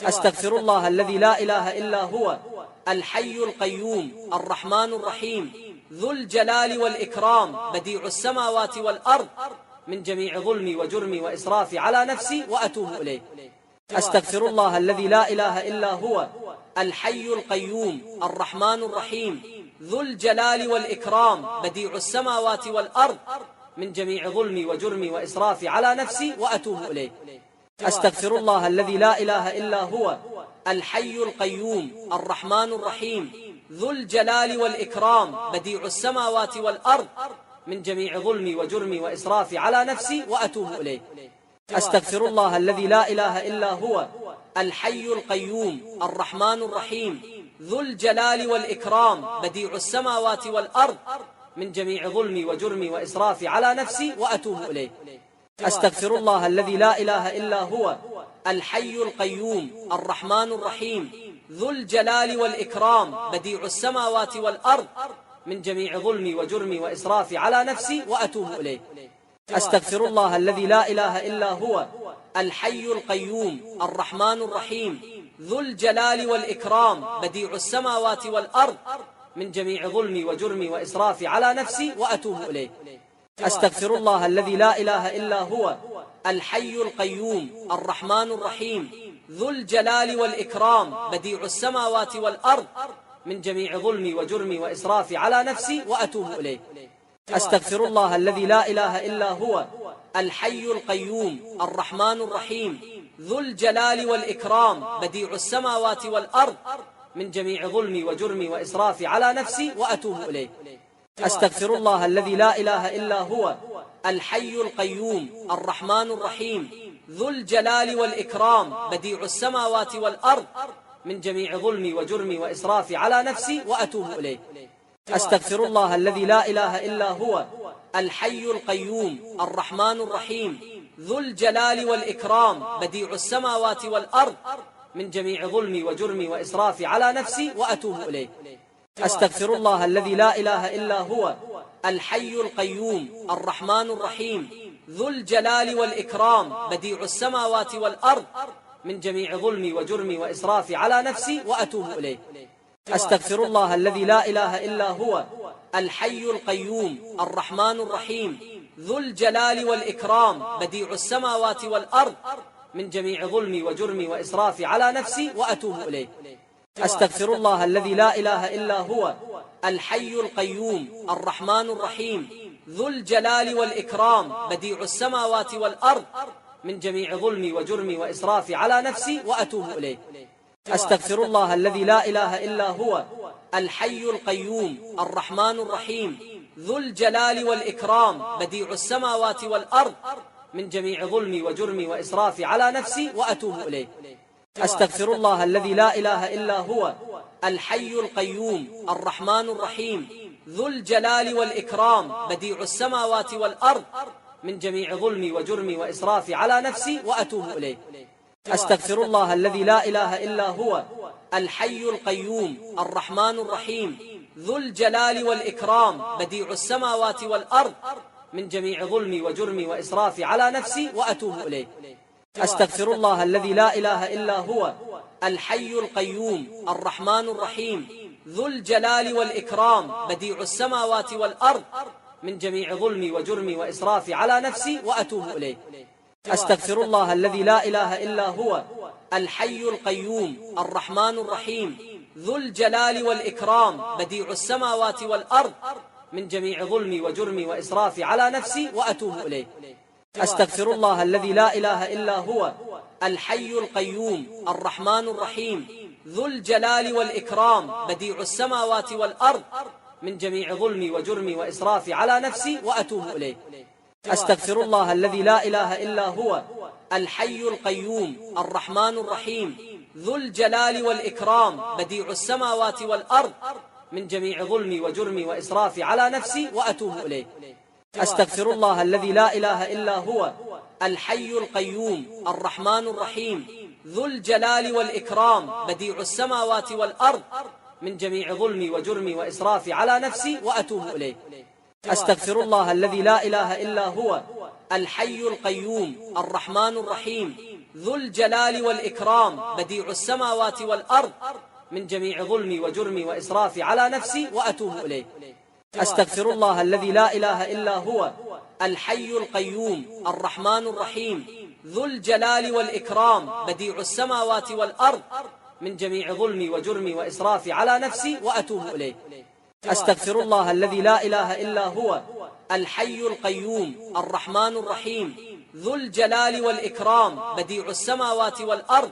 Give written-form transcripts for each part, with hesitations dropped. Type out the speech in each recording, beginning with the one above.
أستغفر الله الذي لا إله إلا هو الحي القيوم الرحمن الرحيم ذو الجلال والإكرام بديع السماوات والأرض من جميع ظلمي وجرمي وإسرافي على نفسي وأتوب إليه. أستغفر الله الذي لا إله إلا هو الحي القيوم الرحمن الرحيم ذو الجلال والإكرام بديع السماوات والأرض من جميع ظلمي وجرمي وإسرافي على نفسي وأتوب إليه. أستغفر الله الذي لا إله إلا هو الحي القيوم الرحمن الرحيم ذو الجلال والإكرام بديع السماوات والأرض من جميع ظلمي وجرمي وإسرافي على نفسي وأتوب إليه. أستغفر الله الذي لا إله إلا هو الحي القيوم الرحمن الرحيم ذو الجلال والإكرام بديع السماوات والأرض من جميع ظلمي وجرمي وإسرافي على نفسي وأتوب إليه. أستغفر الله الذي لا إله إلا هو الحي القيوم الرحمن الرحيم ذو الجلال والإكرام بديع السماوات والأرض من جميع ظلمي وجرمي وإسرافي على نفسي وأتوب إليه. أستغفر الله الذي لا إله إلا هو الحي القيوم الرحمن الرحيم ذو الجلال والإكرام بديع السماوات والأرض من جميع ظلمي وجرمي وإسرافي على نفسي وأتوب إليه. أستغفر الله الذي لا إله إلا هو الحي القيوم الرحمن الرحيم ذو الجلال والإكرام بديع السماوات والأرض من جميع ظلمي وجرمي وإسرافي على نفسي وأتوب إليه. أستغفر الله الذي لا إله إلا هو الحي القيوم الرحمن الرحيم ذو الجلال والإكرام بديع السماوات والأرض من جميع ظلمي وجرمي وإسرافي على نفسي وأتوب إليه. أستغفر الله الذي لا إله إلا هو الحي القيوم الرحمن الرحيم ذو الجلال والإكرام بديع السماوات والأرض من جميع ظلمي وجرمي وإسرافي على نفسي وأتوب إليه. أستغفر الله الذي لا إله إلا هو الحي القيوم الرحمن الرحيم ذو الجلال والإكرام بديع السماوات والأرض من جميع ظلمي وجرمي وإسرافي على نفسي وأتوب إليه. أستغفر الله الذي لا إله إلا هو الحي القيوم الرحمن الرحيم ذو الجلال والإكرام بديع السماوات والأرض من جميع ظلمي وجرمي وإسرافي على نفسي وأتوب إليه. أستغفر الله الذي لا إله إلا هو الحي القيوم الرحمن الرحيم ذو الجلال والإكرام بديع السماوات والأرض من جميع ظلمي وجرمي وإسرافي على نفسي وأتوب إليه. أستغفر الله الذي لا إله إلا هو الحي القيوم الرحمن الرحيم ذو الجلال والإكرام بديع السماوات والأرض من جميع ظلمي وجرمي وإسرافي على نفسي وأتوب إليه. أستغفر الله الذي لا إله إلا هو الحي القيوم الرحمن الرحيم ذو الجلال والإكرام بديع السماوات والأرض من جميع ظلمي وجرمي وإسرافي على نفسي وأتوب إليه. أستغفر الله الذي لا إله إلا هو الحي القيوم الرحمن الرحيم ذو الجلال والإكرام بديع السماوات والأرض من جميع ظلمي وجرمي وإسرافي على نفسي وأتوب إليه. أستغفر الله الذي لا إله إلا هو الحي القيوم الرحمن الرحيم ذو الجلال والإكرام بديع السماوات والأرض من جميع ظلمي وجرمي وإسرافي على نفسي وأتوب إليه. أستغفر الله الذي لا إله إلا هو الحي القيوم الرحمن الرحيم ذو الجلال والإكرام بديع السماوات والأرض من جميع ظلمي وجرمي وإسرافي على نفسي وأتوب إليه. أستغفر الله الذي لا إله إلا هو الحي القيوم الرحمن الرحيم ذو الجلال والإكرام بديع السماوات والأرض من جميع ظلمي وجرمي وإسرافي على نفسي وأتوب إليه. أستغفر الله الذي لا إله إلا هو الحي القيوم الرحمن الرحيم ذو الجلال والإكرام بديع السماوات والأرض من جميع ظلمي وجرمي وإسرافي على نفسي وأتوب إليه. أستغفر الله الذي لا إله إلا هو الحي القيوم الرحمن الرحيم ذو الجلال والإكرام بديع السماوات والأرض من جميع ظلمي وجرمي وإسرافي على نفسي وأتوب إليه. أستغفر الله الذي لا إله إلا هو الحي القيوم الرحمن الرحيم ذو الجلال والإكرام بديع السماوات والأرض من جميع ظلمي وجرمي وإسرافي على نفسي وأتوب إليه. أستغفر الله الذي لا إله إلا هو الحي القيوم الرحمن الرحيم ذو الجلال والإكرام بديع السماوات والأرض من جميع ظلمي وجرمي وإسرافي على نفسي وأتوب إليه. أستغفر الله الذي لا إله إلا هو الحي القيوم الرحمن الرحيم ذو الجلال والإكرام بديع السماوات والأرض من جميع ظلمي وجرمي وإسرافي على نفسي وأتوب إليه. أستغفر الله الذي لا إله إلا هو الحي القيوم الرحمن الرحيم ذو الجلال والإكرام بديع السماوات والأرض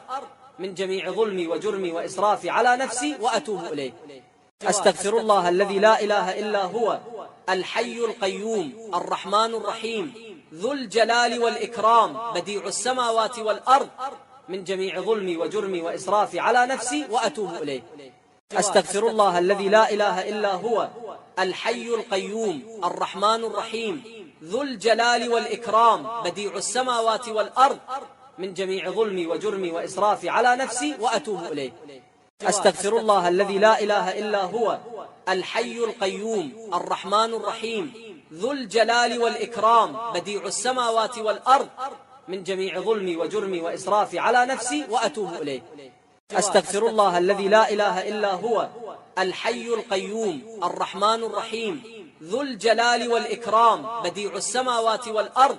من جميع ظلمي وجرمي وإسرافي على نفسي وأتوب إليه. أستغفر الله الذي لا إله إلا هو الحي القيوم الرحمن الرحيم ذو الجلال والإكرام بديع السماوات والأرض من جميع ظلمي وجرمي وإسرافي على نفسي وأتوب إليه. أستغفر الله الذي لا إله إلا هو الحي القيوم الرحمن الرحيم ذو الجلال والإكرام بديع السماوات والأرض من جميع ظلمي وجرمي وإسرافي على نفسي وأتوب إليه. أستغفر الله الذي لا إله إلا هو الحي القيوم الرحمن الرحيم ذو الجلال والإكرام بديع السماوات والأرض من جميع ظلمي وجرمي وإسرافي على نفسي وأتوب إليه. أستغفر الله الذي لا إله إلا هو الحي القيوم الرحمن الرحيم ذو الجلال والإكرام بديع السماوات والأرض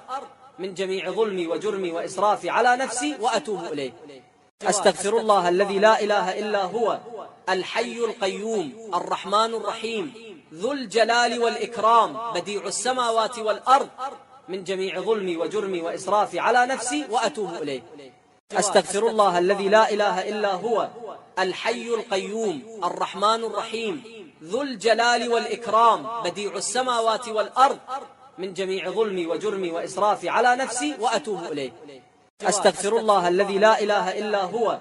من جميع ظلمي وجرمي وإسرافي على نفسي وأتوب إليه. أستغفر الله الذي لا إله إلا هو الحي القيوم الرحمن الرحيم ذو الجلال والإكرام بديع السماوات والأرض من جميع ظلمي وجرمي وإسرافي على نفسي وأتوب إليه. أستغفر الله الذي لا إله إلا هو الحي القيوم الرحمن الرحيم ذو الجلال والإكرام بديع السماوات والأرض من جميع ظلمي وجرمي وإسرافي على نفسي وأتوب إليه. أستغفر الله الذي لا إله إلا هو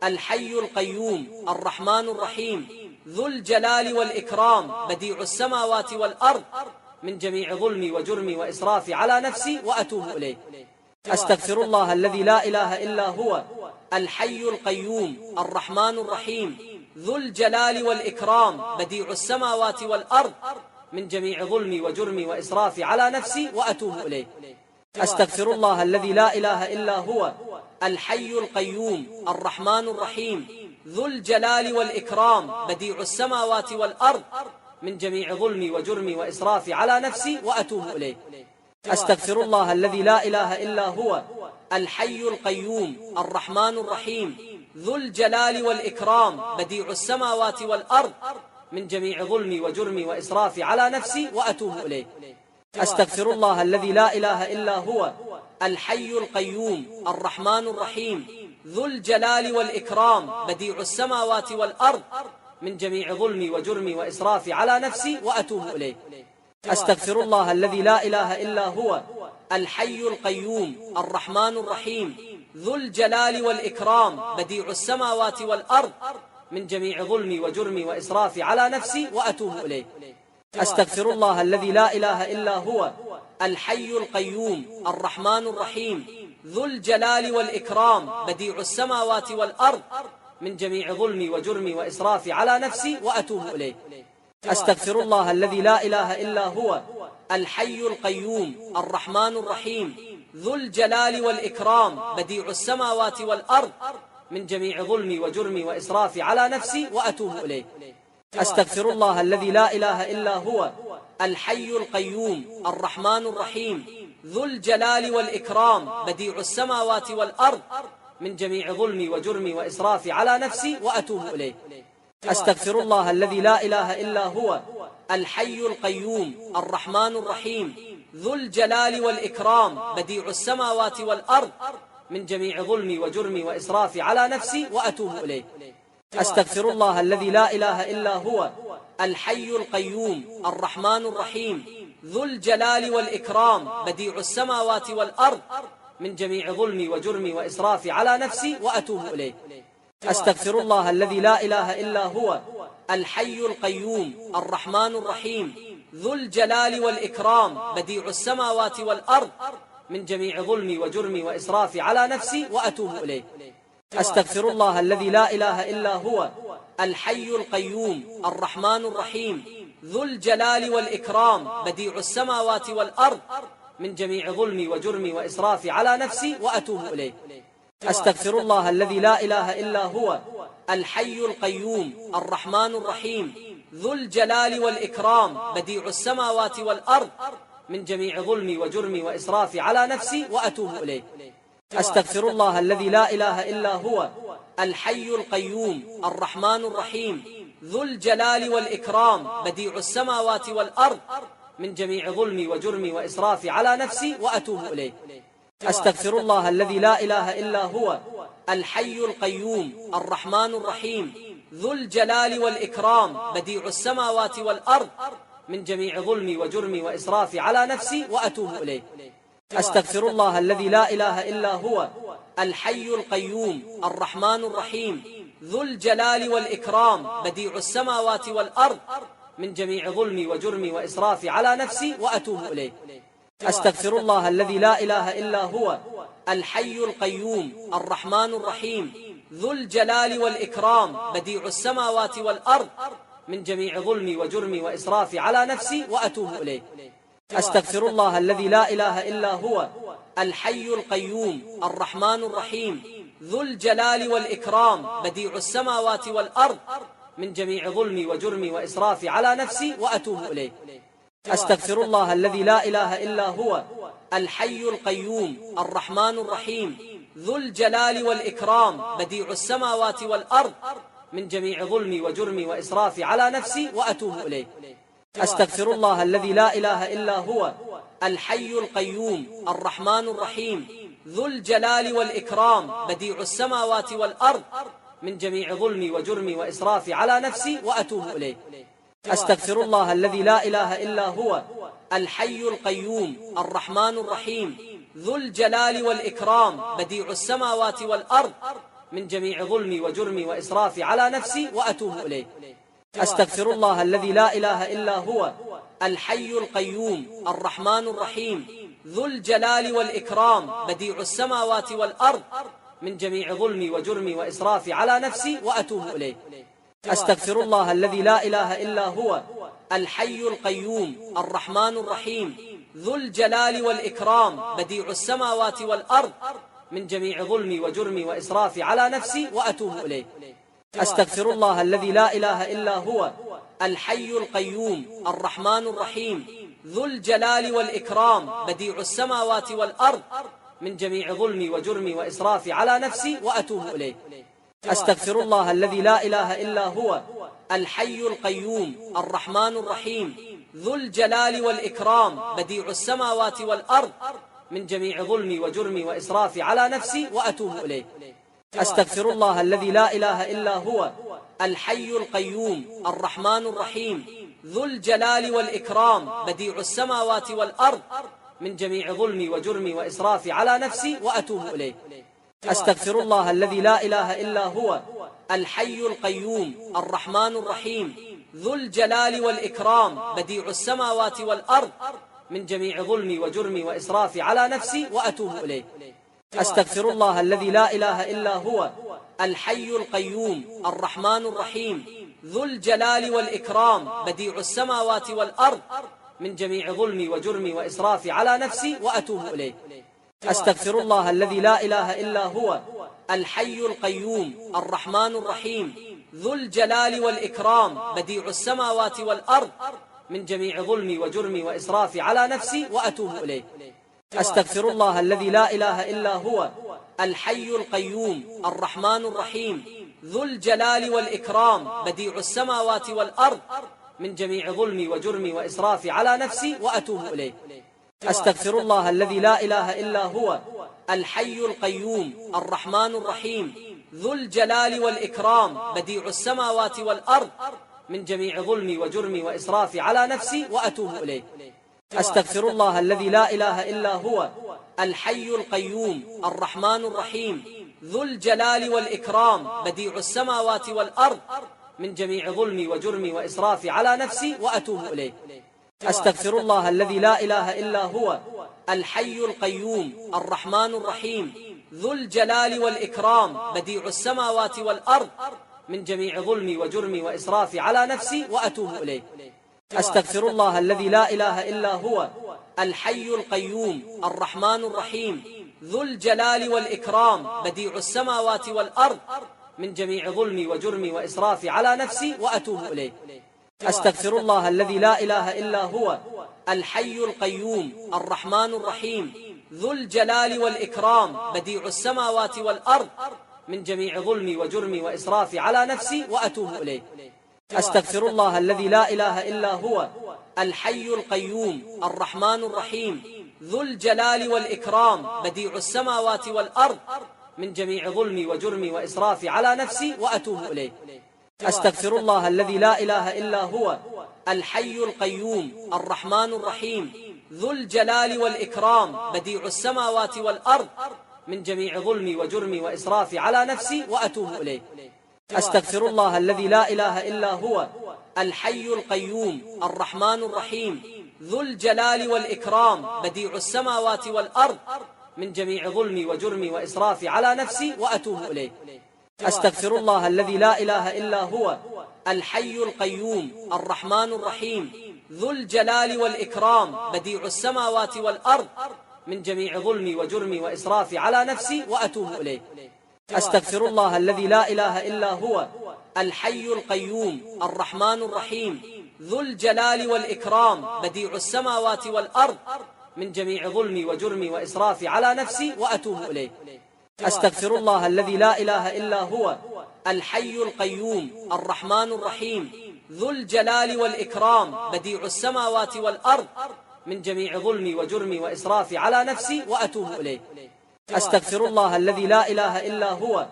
الحي القيوم الرحمن الرحيم ذو الجلال والإكرام بديع السماوات والأرض من جميع ظلمي وجرمي وإسرافي على نفسي وأتوب إليه. أستغفر الله الذي لا إله إلا هو الحي القيوم الرحمن الرحيم ذو الجلال والإكرام بديع السماوات والأرض من جميع ظلمي وجرمي وإسرافي على نفسي وأتوب إليه. أستغفر الله الذي لا إله إلا هو الحي القيوم الرحمن الرحيم ذو الجلال والإكرام بديع السماوات والأرض من جميع ظلمي وجرمي وإسرافي على نفسي وأتوب إليه. أستغفر الله الذي لا إله إلا هو الحي القيوم الرحمن الرحيم ذو الجلال والإكرام بديع السماوات والأرض من جميع ظلمي وجرمي وإسرافي على نفسي وأتوب إليه. أستغفر الله الذي لا إله إلا هو الحي القيوم الرحمن الرحيم ذو الجلال والإكرام بديع السماوات والأرض من جميع ظلمي وجرمي وإسرافي على نفسي وأتوب إليه. أستغفر الله الذي لا إله إلا هو الحي القيوم الرحمن الرحيم ذو الجلال والإكرام بديع السماوات والأرض من جميع ظلمي وجرمي وإسرافي على نفسي وأتوب إليه. أستغفر الله الذي لا إله إلا هو الحي القيوم الرحمن الرحيم ذو الجلال والإكرام بديع السماوات والأرض من جميع ظلمي وجرمي وإسرافي على نفسي وأتوب إليه. أستغفر الله الذي لا إله إلا هو الحي القيوم الرحمن الرحيم ذو الجلال والإكرام بديع السماوات والأرض من جميع ظلمي وجرمي وإسرافي على نفسي وأتوب إليه. أستغفر الله الذي لا إله إلا هو الحي القيوم الرحمن الرحيم ذو الجلال والإكرام بديع السماوات والأرض من جميع ظلمي وجرمي وإسرافي على نفسي وأتوب إليه. أستغفر الله الذي لا إله إلا هو الحي القيوم الرحمن الرحيم ذو الجلال والإكرام بديع السماوات والأرض من جميع ظلمي وجرمي وإسرافي على نفسي وأتوب إليه. أستغفر الله الذي لا إله إلا هو الحي القيوم الرحمن الرحيم ذو الجلال والإكرام بديع السماوات والأرض من جميع ظلمي وجرمي وإسرافي على نفسي وأتوب إليه. أستغفر الله الذي لا إله إلا هو الحي القيوم الرحمن الرحيم ذو الجلال والإكرام بديع السماوات والأرض من جميع ظلمي وجرمي وإسرافي على نفسي وأتوب إليه. أستغفر الله الذي لا إله إلا هو الحي القيوم الرحمن الرحيم ذو الجلال والإكرام بديع السماوات والأرض من جميع ظلمي وجرمي وإسرافي على نفسي وأتوب إليه. أستغفر الله الذي لا إله إلا هو الحي القيوم الرحمن الرحيم ذو الجلال والإكرام بديع السماوات والأرض من جميع ظلمي وجرمي وإسرافي على نفسي وأتوب إليه. أستغفر الله الذي لا إله إلا هو الحي القيوم الرحمن الرحيم ذو الجلال والإكرام بديع السماوات والأرض من جميع ظلمي وجرمي وإسرافي على نفسي وأتوب إليه. أستغفر الله الذي لا إله إلا هو الحي القيوم الرحمن الرحيم ذو الجلال والإكرام بديع السماوات والأرض من جميع ظلمي وجرمي وإسرافي على نفسي وأتوب إليه. أستغفر الله الذي لا إله إلا هو الحي القيوم الرحمن الرحيم ذو الجلال والإكرام بديع السماوات والأرض من جميع ظلمي وجرمي وإسرافي على نفسي وأتوب إليه. أستغفر الله الذي لا إله إلا هو الحي القيوم الرحمن الرحيم ذو الجلال والإكرام بديع السماوات والأرض من جميع ظلمي وجرمي وإسرافي على نفسي وأتوب إليه. أستغفر الله الذي لا إله إلا هو الحي القيوم الرحمن الرحيم ذو الجلال والإكرام بديع السماوات والأرض من جميع ظلمي وجرمي وإسرافي على نفسي وأتوب إليه. أستغفر الله الذي لا إله إلا هو الحي القيوم الرحمن الرحيم ذو الجلال والإكرام بديع السماوات والأرض من جميع ظلمي وجرمي وإسرافي على نفسي وأتوب إليه. أستغفر الله الذي لا إله إلا هو الحي القيوم الرحمن الرحيم ذو الجلال والإكرام بديع السماوات والأرض من جميع ظلمي وجرمي وإسرافي على نفسي وأتوب إليه. أستغفر الله الذي لا إله إلا هو الحي القيوم الرحمن الرحيم ذو الجلال والإكرام بديع السماوات والأرض من جميع ظلمي وجرمي وإسرافي على نفسي وأتوب إليه. أستغفر الله الذي لا إله إلا هو الحي القيوم الرحمن الرحيم ذو الجلال والإكرام بديع السماوات والأرض من جميع ظلمي وجرمي وإسرافي على نفسي وأتوب إليه. أستغفر الله الذي لا إله إلا هو الحي القيوم الرحمن الرحيم ذو الجلال والإكرام بديع السماوات والأرض من جميع ظلمي وجرمي وإسرافي على نفسي وأتوب إليه. أستغفر الله الذي لا إله إلا هو الحي القيوم الرحمن الرحيم ذو الجلال والإكرام بديع السماوات والأرض من جميع ظلمي وجرمي وإسرافي على نفسي وأتوب إليه. أستغفر الله الذي لا إله إلا هو الحي القيوم الرحمن الرحيم ذو الجلال والإكرام بديع السماوات والأرض من جميع ظلمي وجرمي وإسرافي على نفسي وأتوب إليه. أستغفر الله الذي لا إله إلا هو الحي القيوم الرحمن الرحيم ذو الجلال والإكرام بديع السماوات والأرض من جميع ظلمي وجرمي وإسرافي على نفسي وأتوب إليه. أستغفر الله الذي لا إله إلا هو الحي القيوم الرحمن الرحيم ذو الجلال والإكرام بديع السماوات والأرض من جميع ظلمي وجرمي وإسرافي على نفسي وأتوب إليه. أستغفر الله الذي لا إله إلا هو الحي القيوم الرحمن الرحيم ذو الجلال والإكرام بديع السماوات والأرض من جميع ظلمي وجرمي وإسرافي على نفسي وأتوب إليه. أستغفر الله الذي لا إله إلا هو الحي القيوم الرحمن الرحيم ذو الجلال والإكرام بديع السماوات والأرض من جميع ظلمي وجرمي وإسرافي على نفسي وأتوب إليه. أستغفر الله الذي لا إله إلا هو الحي القيوم الرحمن الرحيم ذو الجلال والإكرام بديع السماوات والأرض من جميع ظلمي وجرمي وإسرافي على نفسي وأتوب إليه. أستغفر الله الذي لا إله إلا هو الحي القيوم الرحمن الرحيم ذو الجلال والإكرام بديع السماوات والأرض من جميع ظلمي وجرمي وإسرافي على نفسي وأتوب إليه. أستغفر الله الذي لا إله إلا هو الحي القيوم الرحمن الرحيم ذو الجلال والإكرام بديع السماوات والأرض من جميع ظلمي وجرمي وإسرافي على نفسي وأتوب إليه. أستغفر الله الذي لا إله إلا هو الحي القيوم الرحمن الرحيم ذو الجلال والإكرام بديع السماوات والأرض من جميع ظلمي وجرمي وإسرافي على نفسي وأتوب إليه. أستغفر الله الذي لا إله إلا هو الحي القيوم الرحمن الرحيم ذو الجلال والإكرام بديع السماوات والأرض من جميع ظلمي وجرمي وإسرافي على نفسي وأتوب إليه. أستغفر الله الذي لا إله إلا هو الحي القيوم الرحمن الرحيم ذو الجلال والإكرام بديع السماوات والأرض من جميع ظلمي وجرمي وإسرافي على نفسي وأتوب إليه. أستغفر الله الذي لا إله إلا هو الحي القيوم الرحمن الرحيم ذو الجلال والإكرام بديع السماوات والأرض من جميع ظلمي وجرمي وإسرافي على نفسي وأتوب إليه. أستغفر الله الذي لا إله إلا هو الحي القيوم الرحمن الرحيم ذو الجلال والإكرام بديع السماوات والأرض من جميع ظلمي وجرمي وإسرافي على نفسي وأتوب إليه. أستغفر الله الذي لا إله إلا هو الحي القيوم الرحمن الرحيم ذو الجلال والإكرام بديع السماوات والأرض من جميع ظلمي وجرمي وإسرافي على نفسي وأتوب إليه. أستغفر الله الذي لا إله إلا هو الحي القيوم الرحمن الرحيم ذو الجلال والإكرام بديع السماوات والأرض من جميع ظلمي وجرمي وإسرافي على نفسي وأتوب إليه. أستغفر الله الذي لا إله إلا هو الحي القيوم الرحمن الرحيم ذو الجلال والإكرام بديع السماوات والأرض من جميع ظلمي وجرمي وإسرافي على نفسي وأتوب إليه. أستغفر الله الذي لا إله إلا هو الحي القيوم الرحمن الرحيم ذو الجلال والإكرام بديع السماوات والأرض من جميع ظلمي وجرمي وإسرافي على نفسي وأتوب إليه. أستغفر الله الذي لا إله إلا هو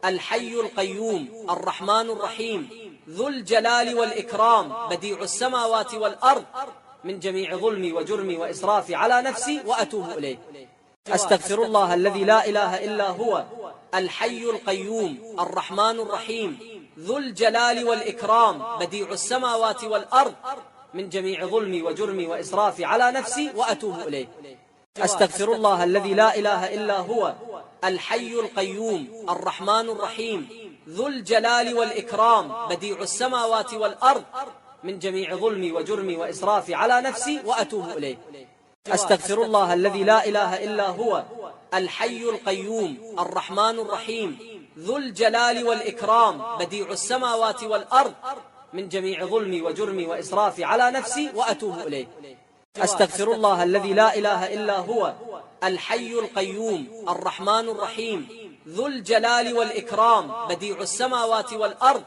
الحي القيوم الرحمن الرحيم ذو الجلال والإكرام بديع السماوات والأرض من جميع ظلمي وجرمي وإسرافي على نفسي وأتوب إليه. أستغفر الله الذي لا إله إلا هو الحي القيوم الرحمن الرحيم ذو الجلال والإكرام بديع السماوات والأرض من جميع ظلمي وجرمي وإسرافي على نفسي وأتوب إليه. أستغفر الله الذي لا إله إلا هو الحي القيوم الرحمن الرحيم ذو الجلال والإكرام بديع السماوات والأرض من جميع ظلمي وجرمي وإسرافي على نفسي وأتوب إليه. أستغفر الله الذي لا إله إلا هو الحي القيوم الرحمن الرحيم ذو الجلال والإكرام بديع السماوات والأرض من جميع ظلمي وجرمي وإسرافي على نفسي وأتوب إليه. أستغفر الله الذي لا إله إلا هو الحي القيوم الرحمن الرحيم ذو الجلال والإكرام بديع السماوات والأرض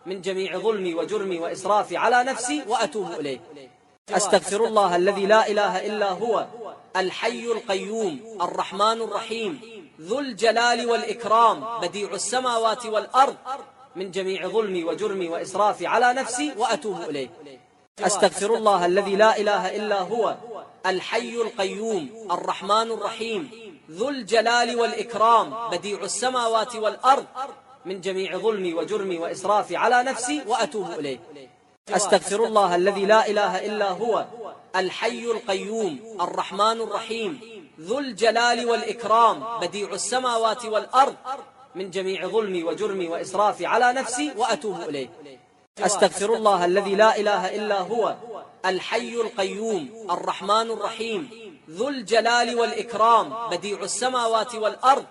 من جميع ظلمي وجرمي وإسرافي على نفسي وأتوب إليه. أستغفر الله الذي لا إله إلا هو الحي القيوم الرحمن الرحيم ذو الجلال والإكرام بديع السماوات والأرض من جميع ظلمي وجرمي وإسرافي على نفسي وأتوب إليه. أستغفر الله الذي لا إله إلا هو الحي القيوم الرحمن الرحيم ذو الجلال والإكرام بديع السماوات والأرض من جميع ظلمي وجرمي وإسرافي على نفسي وأتوب إليه. أستغفر الله الذي لا إله إلا هو الحي القيوم الرحمن الرحيم ذو الجلال والإكرام بديع السماوات والأرض من جميع ظلمي وجرمي وإسرافي على نفسي وأتوب إليه. أستغفر الله الذي لا إله إلا هو الحي القيوم الرحمن الرحيم ذو الجلال والإكرام بديع السماوات والأرض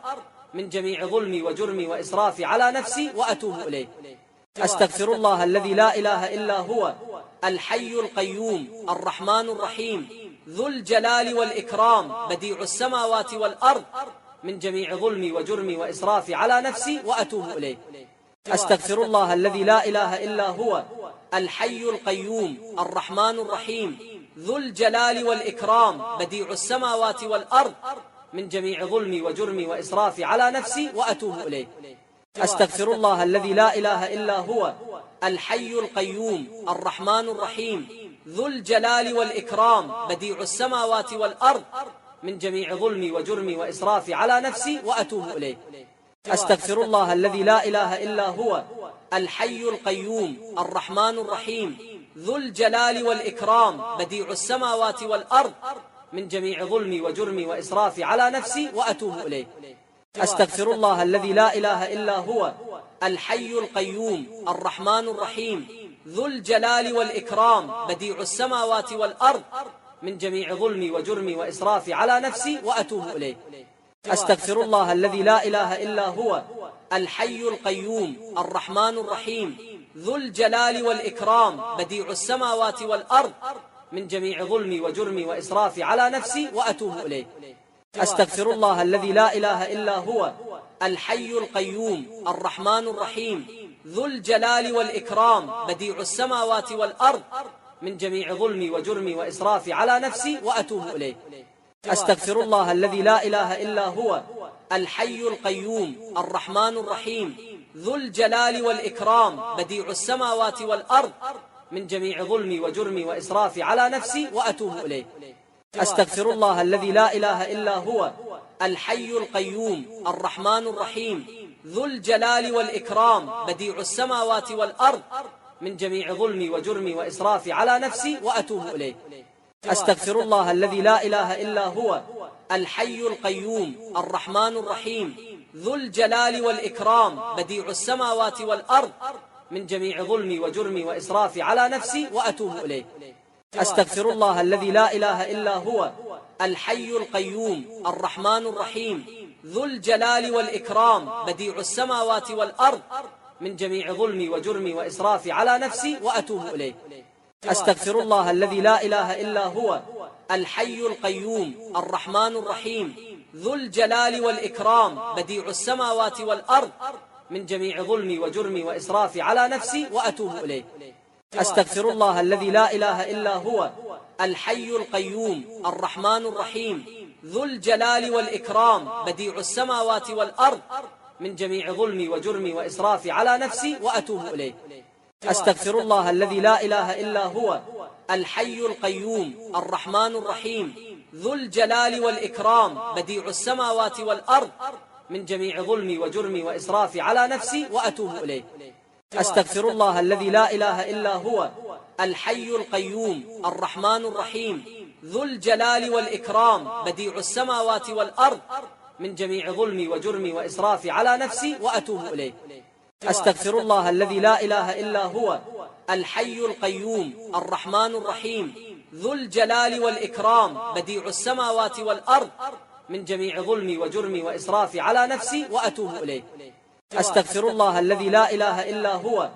من جميع ظلمي وجرمي وإسرافي على نفسي وأتوب إليه. أستغفر الله الذي لا إله إلا هو الحي القيوم الرحمن الرحيم ذو الجلال والإكرام بديع السماوات والأرض من جميع ظلمي وجرمي وإسرافي على نفسي وأتوب إليه. أستغفر الله الذي لا إله إلا هو الحي القيوم الرحمن الرحيم ذو الجلال والإكرام بديع السماوات والأرض من جميع ظلمي وجرمي وإسرافي على نفسي وأتوب إليه. أستغفر الله الذي لا إله إلا هو الحي القيوم الرحمن الرحيم ذو الجلال والإكرام بديع السماوات والأرض من جميع ظلمي وجرمي وإسرافي على نفسي وأتوب إليه. أستغفر الله الذي لا إله إلا هو الحي القيوم الرحمن الرحيم ذو الجلال والإكرام بديع السماوات والأرض من جميع ظلمي وجرمي وإسرافي على نفسي وأتوب إليه. أستغفر الله الذي لا إله إلا هو الحي القيوم الرحمن الرحيم ذو الجلال والإكرام بديع السماوات والأرض من جميع ظلمي وجرمي وإسرافي على نفسي وأتوب إليه. أستغفر الله الذي لا إله إلا هو الحي القيوم الرحمن الرحيم ذو الجلال والإكرام بديع السماوات والأرض من جميع ظلمي وجرمي وإسرافي على نفسي وأتوب إليه. أستغفر الله الذي لا إله إلا هو الحي القيوم الرحمن الرحيم ذو الجلال والإكرام بديع السماوات والأرض من جميع ظلمي وجرمي وإسرافي على نفسي وأتوب إليه. أستغفر الله الذي لا إله إلا هو الحي القيوم الرحمن الرحيم ذو الجلال والإكرام بديع السماوات والأرض من جميع ظلمي وجرمي وإسرافي على نفسي وأتوب إليه. أستغفر الله الذي لا إله إلا هو الحي القيوم الرحمن الرحيم ذو الجلال والإكرام بديع السماوات والأرض من جميع ظلمي وجرمي وإسرافي على نفسي وأتوب إليه. أستغفر الله الذي لا إله إلا هو الحي القيوم الرحمن الرحيم ذو الجلال والإكرام بديع السماوات والأرض من جميع ظلمي وجرمي وإسرافي على نفسي وأتوب إليه. أستغفر الله الذي لا إله إلا هو الحي القيوم الرحمن الرحيم ذو الجلال والإكرام بديع السماوات والأرض من جميع ظلمي وجرمي وإسرافي على نفسي وأتوب إليه. أستغفر الله الذي لا إله إلا هو الحي القيوم الرحمن الرحيم ذو الجلال والإكرام بديع السماوات والأرض من جميع ظلمي وجرمي وإسرافي على نفسي وأتوب إليه. أستغفر الله الذي لا إله إلا هو الحي القيوم الرحمن الرحيم ذو الجلال والإكرام بديع السماوات والأرض من جميع ظلمي وجرمي وإسرافي على نفسي وأتوب إليه. أستغفر الله الذي لا إله إلا هو الحي القيوم الرحمن الرحيم ذو الجلال والإكرام بديع السماوات والأرض من جميع ظلمي وجرمي وإسرافي على نفسي وأتوب إليه. أستغفر الله الذي لا إله إلا هو الحي القيوم الرحمن الرحيم ذو الجلال والإكرام بديع السماوات والأرض من جميع ظلمي وجرمي وإسرافي على نفسي وأتوب إليه. أستغفر الله الذي لا إله إلا هو الحي القيوم الرحمن الرحيم ذو الجلال والإكرام بديع السماوات والأرض من جميع ظلمي وجرمي وإسرافي على نفسي وأتوب إليه. أستغفر الله الذي لا إله إلا هو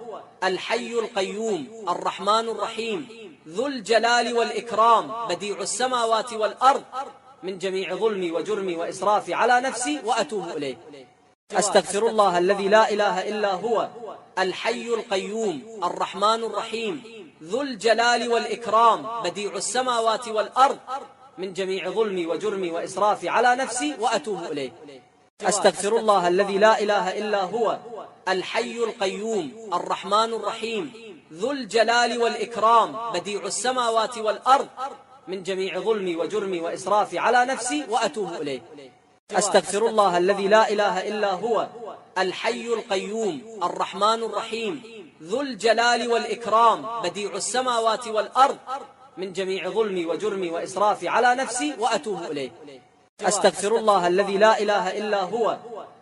الحي القيوم الرحمن الرحيم ذو الجلال والإكرام بديع السماوات والأرض من جميع ظلمي وجرمي وإسرافي على نفسي وأتوب إليه. أستغفر الله الذي لا إله إلا هو الحي القيوم الرحمن الرحيم ذو الجلال والإكرام بديع السماوات والأرض من جميع ظلمي وجرمي وإسرافي على نفسي وأتوب إليه. أستغفر الله الذي لا إله إلا هو الحي القيوم الرحمن الرحيم ذو الجلال والإكرام بديع السماوات والأرض من جميع ظلمي وجرمي وإسرافي على نفسي وأتوب إليه. أستغفر الله الذي لا إله إلا هو الحي القيوم الرحمن الرحيم ذو الجلال والإكرام بديع السماوات والأرض من جميع ظلمي وجرمي وإسرافي على نفسي وأتوب إليه. أستغفر الله الذي لا إله إلا هو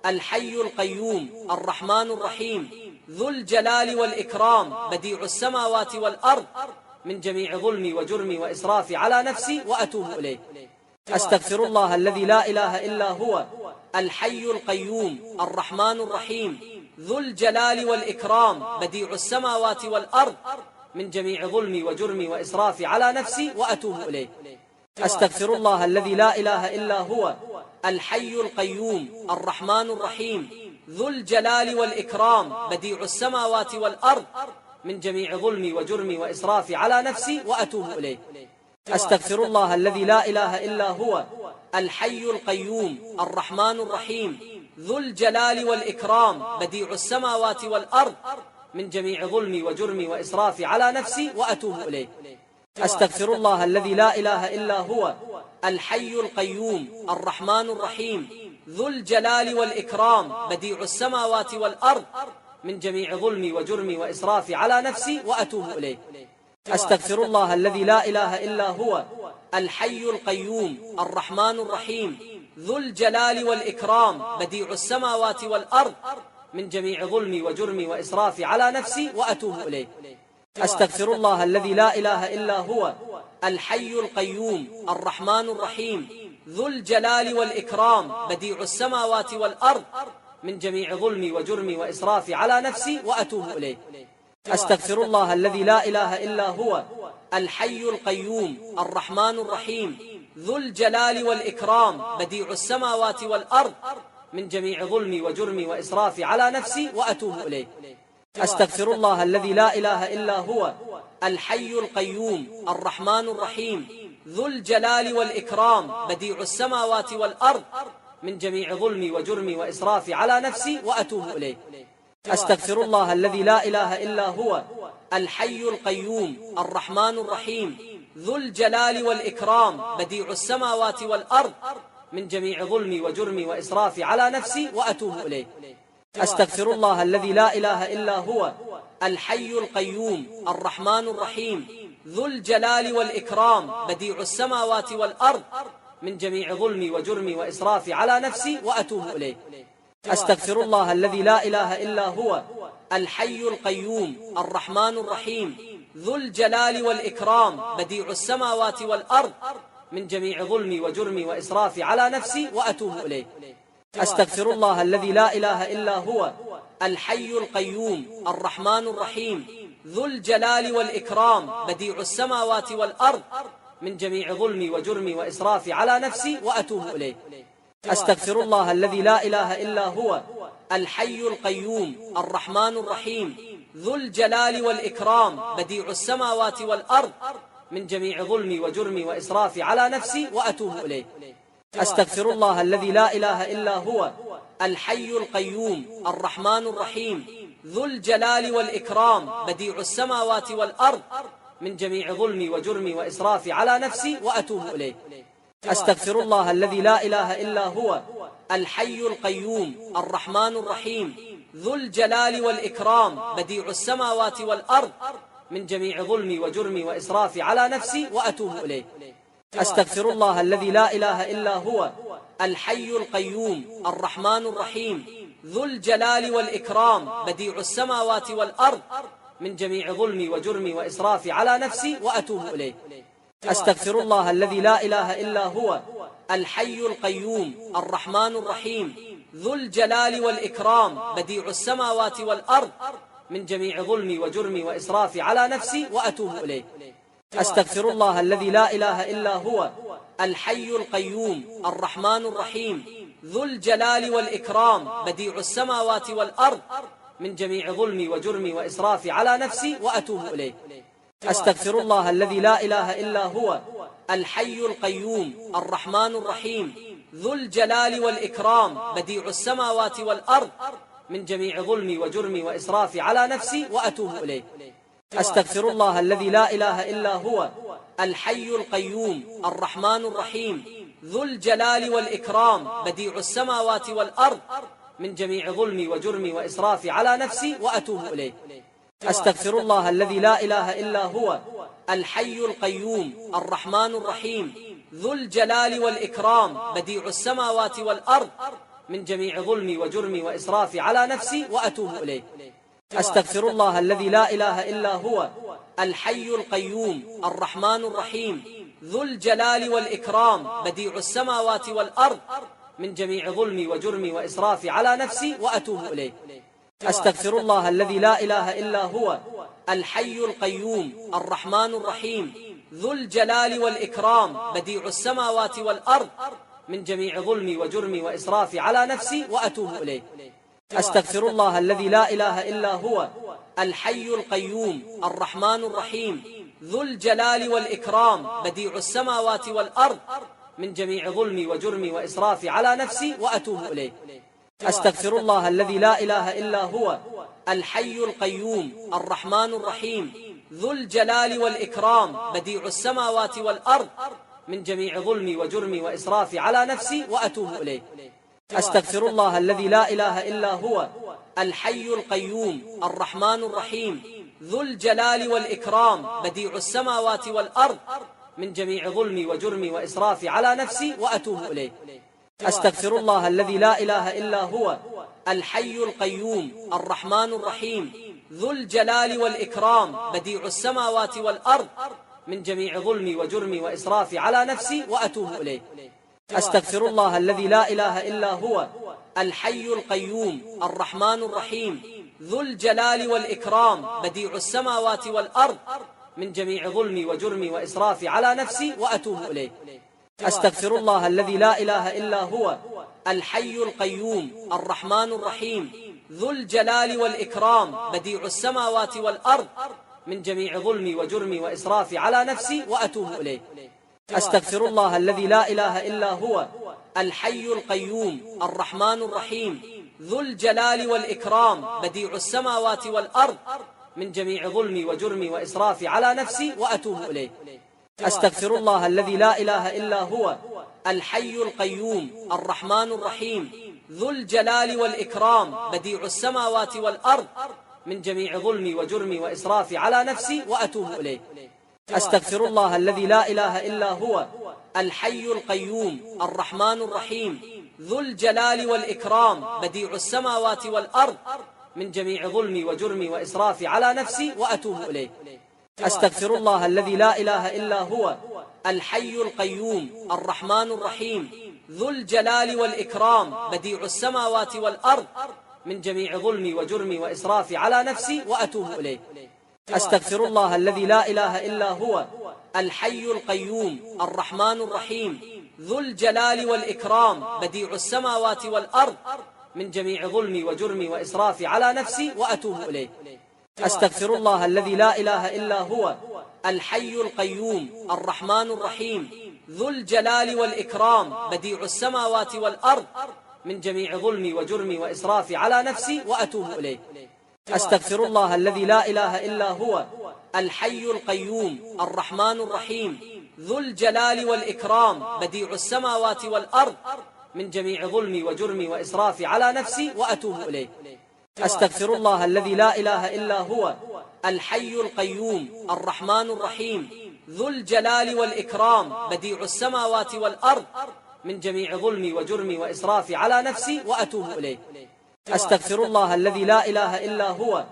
الحي القيوم الرحمن الرحيم ذو الجلال والإكرام بديع السماوات والأرض من جميع ظلمي وجرمي وإسرافي على نفسي وأتوب إليه. أستغفر الله الذي لا إله إلا هو الحي القيوم الرحمن الرحيم ذو الجلال والإكرام بديع السماوات والأرض من جميع ظلمي وجرمي وإسرافي على نفسي وأتوب إليه. أستغفر الله الذي لا إله إلا هو الحي القيوم الرحمن الرحيم ذو الجلال والإكرام بديع السماوات والأرض من جميع ظلمي وجرمي وإسرافي على نفسي وأتوب إليه. أستغفر الله الذي لا إله إلا هو الحي القيوم الرحمن الرحيم ذو الجلال والإكرام بديع السماوات والأرض من جميع ظلمي وجرمي وإسرافي على نفسي وأتوب إليه. أستغفر الله الذي لا إله إلا هو الحي القيوم الرحمن الرحيم ذو الجلال والإكرام بديع السماوات والأرض من جميع ظلمي وجرمي وإسرافي على نفسي وأتوب إليه. أستغفر الله الذي لا إله إلا هو الحي القيوم الرحمن الرحيم ذو الجلال والإكرام بديع السماوات والأرض من جميع ظلمي وجرمي وإسرافي على نفسي وأتوب إليه. أستغفر الله الذي لا إله إلا هو الحي القيوم الرحمن الرحيم ذو الجلال والإكرام بديع السماوات والأرض من جميع ظلمي وجرمي وإسرافي على نفسي وأتوب إليه. أستغفر الله الذي لا إله إلا هو الحي القيوم الرحمن الرحيم ذو الجلال والإكرام بديع السماوات والأرض من جميع ظلمي وجرمي وإسرافي على نفسي وأتوب إليه. أستغفر الله الذي لا إله إلا هو الحي القيوم الرحمن الرحيم ذو الجلال والإكرام بديع السماوات والأرض من جميع ظلمي وجرمي وإسرافي على نفسي وأتوب إليه. أستغفر الله الذي لا إله إلا هو الحي القيوم الرحمن الرحيم ذو الجلال والإكرام بديع السماوات والأرض من جميع ظلمي وجرمي وإسرافي على نفسي وأتوب إليه. أستغفر الله الذي لا إله إلا هو الحي القيوم الرحمن الرحيم ذو الجلال والإكرام بديع السماوات والأرض من جميع ظلمي وجرمي وإسرافي على نفسي وأتوب إليه. أستغفر الله الذي لا إله إلا هو الحي القيوم الرحمن الرحيم ذو الجلال والإكرام بديع السماوات والأرض من جميع ظلمي وجرمي وإسرافي على نفسي وأتوب إليه. أستغفر الله الذي لا إله إلا هو الحي القيوم الرحمن الرحيم ذو الجلال والإكرام بديع السماوات والأرض من جميع ظلمي وجرمي وإسرافي على نفسي وأتوب إليه. أستغفر الله الذي لا إله إلا هو الحي القيوم الرحمن الرحيم ذو الجلال والإكرام بديع السماوات والأرض من جميع ظلمي وجرمي وإسرافي على نفسي وأتوب إليه. أستغفر الله الذي لا إله إلا هو الحي القيوم الرحمن الرحيم ذو الجلال والإكرام بديع السماوات والأرض من جميع ظلمي وجرمي وإسرافي على نفسي وأتوب إليه. أستغفر الله الذي لا إله إلا هو الحي القيوم الرحمن الرحيم ذو الجلال والإكرام بديع السماوات والأرض من جميع ظلمي وجرمي وإسرافي على نفسي وأتوب إليه. أستغفر الله الذي لا إله إلا هو الحي القيوم الرحمن الرحيم ذو الجلال والإكرام بديع السماوات والأرض من جميع ظلمي وجرمي وإسرافي على نفسي وأتوب إليه. أستغفر الله الذي لا إله إلا هو الحي القيوم الرحمن الرحيم ذو الجلال والإكرام بديع السماوات والأرض من جميع ظلمي وجرمي وإسرافي على نفسي وأتوب إليه. أستغفر الله الذي لا إله إلا هو الحي القيوم الرحمن الرحيم ذو الجلال والإكرام بديع السماوات والأرض من جميع ظلمي وجرمي وإسرافي على نفسي وأتوب إليه. أستغفر الله الذي لا إله إلا هو الحي القيوم الرحمن الرحيم ذو الجلال والإكرام بديع السماوات والأرض من جميع ظلمي وجرمي وإسرافي على نفسي وأتوب إليه. أستغفر الله الذي لا إله إلا هو الحي القيوم الرحمن الرحيم ذو الجلال والإكرام بديع السماوات والأرض من جميع ظلمي وجرمي وإسرافي على نفسي وأتوب إليه. أستغفر الله الذي لا إله إلا هو الحي القيوم الرحمن الرحيم ذو الجلال والإكرام بديع السماوات والأرض من جميع ظلمي وجرمي وإسرافي على نفسي وأتوب إليه. أستغفر الله الذي لا إله إلا هو الحي القيوم الرحمن الرحيم ذو الجلال والإكرام بديع السماوات والأرض من جميع ظلمي وجرمي وإسرافي على نفسي وأتوب إليه. أستغفر الله الذي لا إله إلا هو الحي القيوم الرحمن الرحيم ذو الجلال والإكرام بديع السماوات والأرض من جميع ظلمي وجرمي وإسرافي على نفسي وأتوب إليه. أستغفر الله الذي لا إله إلا هو الحي القيوم الرحمن الرحيم ذو الجلال والإكرام بديع السماوات والأرض من جميع ظلمي وجرمي وإسرافي على نفسي وأتوب إليه. أستغفر الله الذي لا إله إلا هو الحي القيوم الرحمن الرحيم ذو الجلال والإكرام بديع السماوات والأرض من جميع ظلمي وجرمي وإسرافي على نفسي وأتوب إليه. أستغفر الله الذي لا إله إلا هو الحي القيوم الرحمن الرحيم ذو الجلال والإكرام بديع السماوات والأرض من جميع ظلمي وجرمي وإسرافي على نفسي وأتوب إليه. أستغفر الله الذي لا إله إلا هو الحي القيوم الرحمن الرحيم ذو الجلال والإكرام بديع السماوات والأرض من جميع ظلمي وجرمي وإسرافي على نفسي وأتوب إليه. أستغفر الله الذي لا إله إلا هو الحي القيوم الرحمن الرحيم ذو الجلال والإكرام بديع السماوات والأرض من جميع ظلمي وجرمي وإسرافي على نفسي وأتوب إليه. أستغفر الله الذي لا إله إلا هو الحي القيوم الرحمن الرحيم ذو الجلال والإكرام بديع السماوات والأرض من جميع ظلمي وجرمي وإسرافي على نفسي وأتوب إليه. أستغفر الله الذي لا إله إلا هو الحي القيوم الرحمن الرحيم ذو الجلال والإكرام بديع السماوات والأرض من جميع ظلمي وجرمي وإسرافي على نفسي وأتوب إليه. أستغفر الله الذي لا إله إلا هو الحي القيوم الرحمن الرحيم ذو الجلال والإكرام بديع السماوات والأرض من جميع ظلمي وجرمي وإسرافي على نفسي وأتوب إليه. أستغفر الله الذي لا إله إلا هو الحي القيوم الرحمن الرحيم ذو الجلال والإكرام بديع السماوات والأرض من جميع ظلمي وجرمي وإسرافي على نفسي وأتوب إليه. أستغفر الله الذي لا إله إلا هو الحي القيوم الرحمن الرحيم ذو الجلال والإكرام بديع السماوات والأرض من جميع ظلمي وجرمي وإسرافي على نفسي وأتوب إليه. أستغفر الله الذي لا إله إلا هو الحي القيوم الرحمن الرحيم ذو الجلال والإكرام بديع السماوات والأرض من جميع ظلمي وجرمي وإسرافي على نفسي وأتوب إليه. أستغفر الله الذي لا إله إلا هو الحي القيوم الرحمن الرحيم ذو الجلال والإكرام بديع السماوات والأرض من جميع ظلمي وجرمي وإسرافي على نفسي وأتوب إليه. أستغفر الله الذي لا إله إلا هو الحي القيوم الرحمن الرحيم ذو الجلال والإكرام بديع السماوات والأرض من جميع ظلمي وجرمي وإسرافي على نفسي وأتوب إليه. أستغفر الله الذي لا إله إلا هو الحي القيوم الرحمن الرحيم ذو الجلال والإكرام بديع السماوات والأرض من جميع ظلمي وجرمي وإسرافي على نفسي وأتوب إليه. أستغفر الله الذي لا إله إلا هو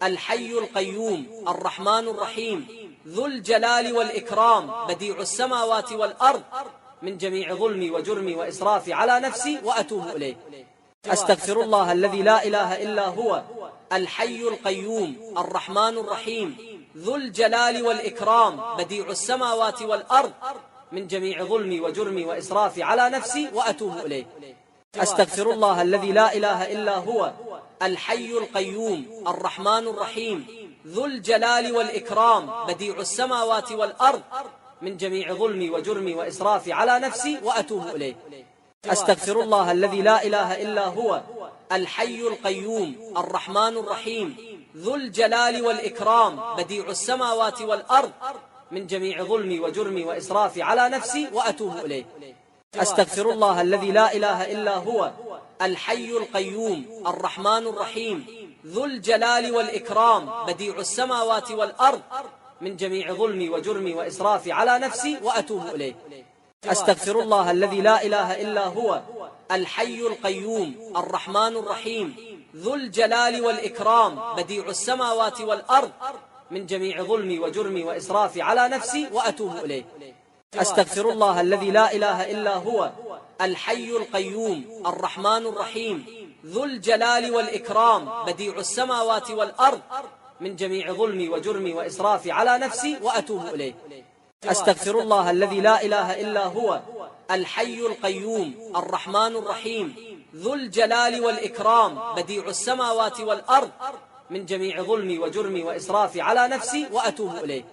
الحي القيوم الرحمن الرحيم ذو الجلال والإكرام بديع السماوات والأرض من جميع ظلمي وجرمي وإسرافي على نفسي وأتوب إليه. أستغفر الله الذي لا إله إلا هو الحي القيوم الرحمن الرحيم ذو الجلال والإكرام بديع السماوات والأرض من جميع ظلمي وجرمي وإسرافي على نفسي وأتوب إليه. أستغفر الله الذي لا إله إلا هو الحي القيوم الرحمن الرحيم ذو الجلال والإكرام بديع السماوات والأرض من جميع ظلمي وجرمي وإسرافي على نفسي وأتوب إليه. أستغفر الله الذي لا إله إلا هو الحي القيوم الرحمن الرحيم ذو الجلال والإكرام بديع السماوات والأرض من جميع ظلمي وجرمي وإسرافي على نفسي وأتوب إليه. أستغفر الله الذي لا إله إلا هو الحي القيوم الرحمن الرحيم ذو الجلال والإكرام بديع السماوات والأرض من جميع ظلمي وجرمي وإسرافي على نفسي وأتوب إليه. أستغفر الله الذي لا إله إلا هو الحي القيوم الرحمن الرحيم ذو الجلال والإكرام بديع السماوات والأرض من جميع ظلمي وجرمي وإسرافي على نفسي وأتوب إليه. أستغفر الله الذي لا إله إلا هو الحي القيوم الرحمن الرحيم ذو الجلال والإكرام بديع السماوات والأرض من جميع ظلمي وجرمي وإسرافي على نفسي وأتوب إليه. أستغفر الله الذي لا إله إلا هو الحي القيوم الرحمن الرحيم ذو الجلال والإكرام بديع السماوات والأرض من جميع ظلمي وجرمي وإسرافي على نفسي وأتوب إليه.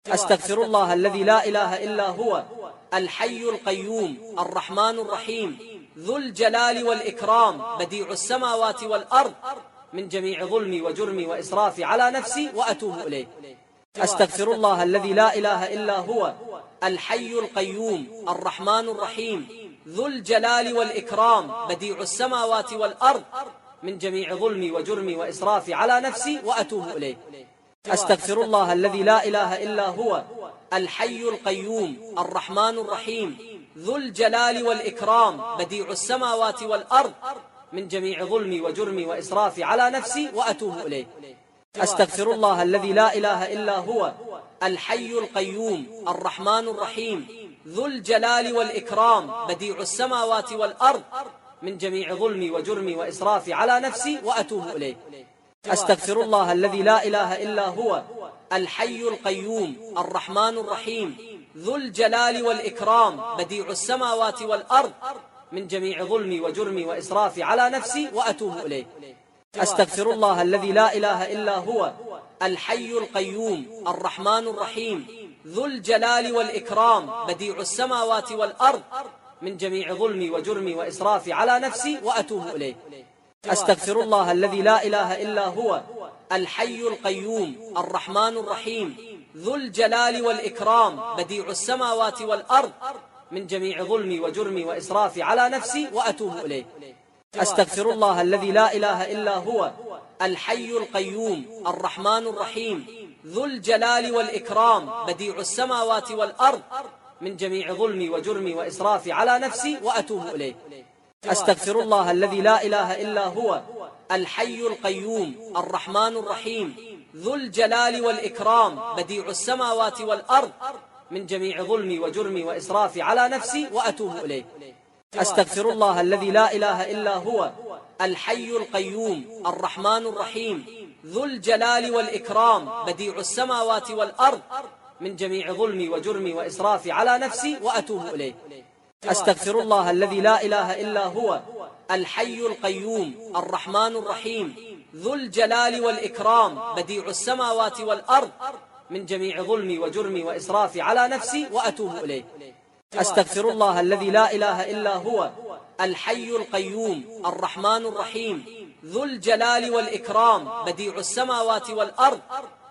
أستغفر الله الذي لا إله إلا هو الحي القيوم الرحمن الرحيم ذو الجلال والإكرام بديع السماوات والأرض من جميع ظلمي وجرمي وإسرافي على نفسي وأتوب إليه. أستغفر الله الذي لا إله إلا هو الحي القيوم الرحمن الرحيم ذو الجلال والإكرام بديع السماوات والأرض من جميع ظلمي وجرمي وإسرافي على نفسي وأتوب إليه. أستغفر الله الذي لا إله إلا هو الحي القيوم الرحمن الرحيم ذو الجلال والإكرام بديع السماوات والأرض من جميع ظلمي وجرمي وإسرافي على نفسي وأتوب إليه. أستغفر الله الذي لا إله إلا هو الحي القيوم الرحمن الرحيم ذو الجلال والإكرام بديع السماوات والأرض من جميع ظلمي وجرمي وإسرافي على نفسي وأتوب إليه. أستغفر الله الذي لا إله إلا هو الحي القيوم الرحمن الرحيم ذو الجلال والإكرام بديع السماوات والأرض من جميع ظلمي وجرمي وإسرافي على نفسي وأتوب إليه. أستغفر الله الذي لا إله إلا هو الحي القيوم الرحمن الرحيم ذو الجلال والإكرام بديع السماوات والأرض من جميع ظلمي وجرمي وإسرافي على نفسي وأتوب إليه. أستغفر الله الذي لا إله إلا هو الحي القيوم الرحمن الرحيم ذو الجلال والإكرام بديع السماوات والأرض من جميع ظلمي وجرمي وإسرافي على نفسي وأتوب إليه. أستغفر الله الذي لا إله إلا هو الحي القيوم الرحمن الرحيم ذو الجلال والإكرام بديع السماوات والأرض من جميع ظلمي وجرمي وإسرافي على نفسي وأتوب إليه. أستغفر الله الذي لا إله إلا هو الحي القيوم الرحمن الرحيم ذو الجلال والإكرام بديع السماوات والأرض من جميع ظلمي وجرمي وإسرافي على نفسي وأتوب إليه. أستغفر الله الذي لا إله إلا هو الحي القيوم الرحمن الرحيم ذو الجلال والإكرام بديع السماوات والأرض من جميع ظلمي وجرمي وإسرافي على نفسي وأتوب إليه. أستغفر الله الذي لا إله إلا هو الحي القيوم الرحمن الرحيم ذو الجلال والإكرام بديع السماوات والأرض من جميع ظلمي وجرمي وإسرافي على نفسي وأتوب إليه. أستغفر الله الذي لا إله إلا هو الحي القيوم الرحمن الرحيم ذو الجلال والإكرام بديع السماوات والأرض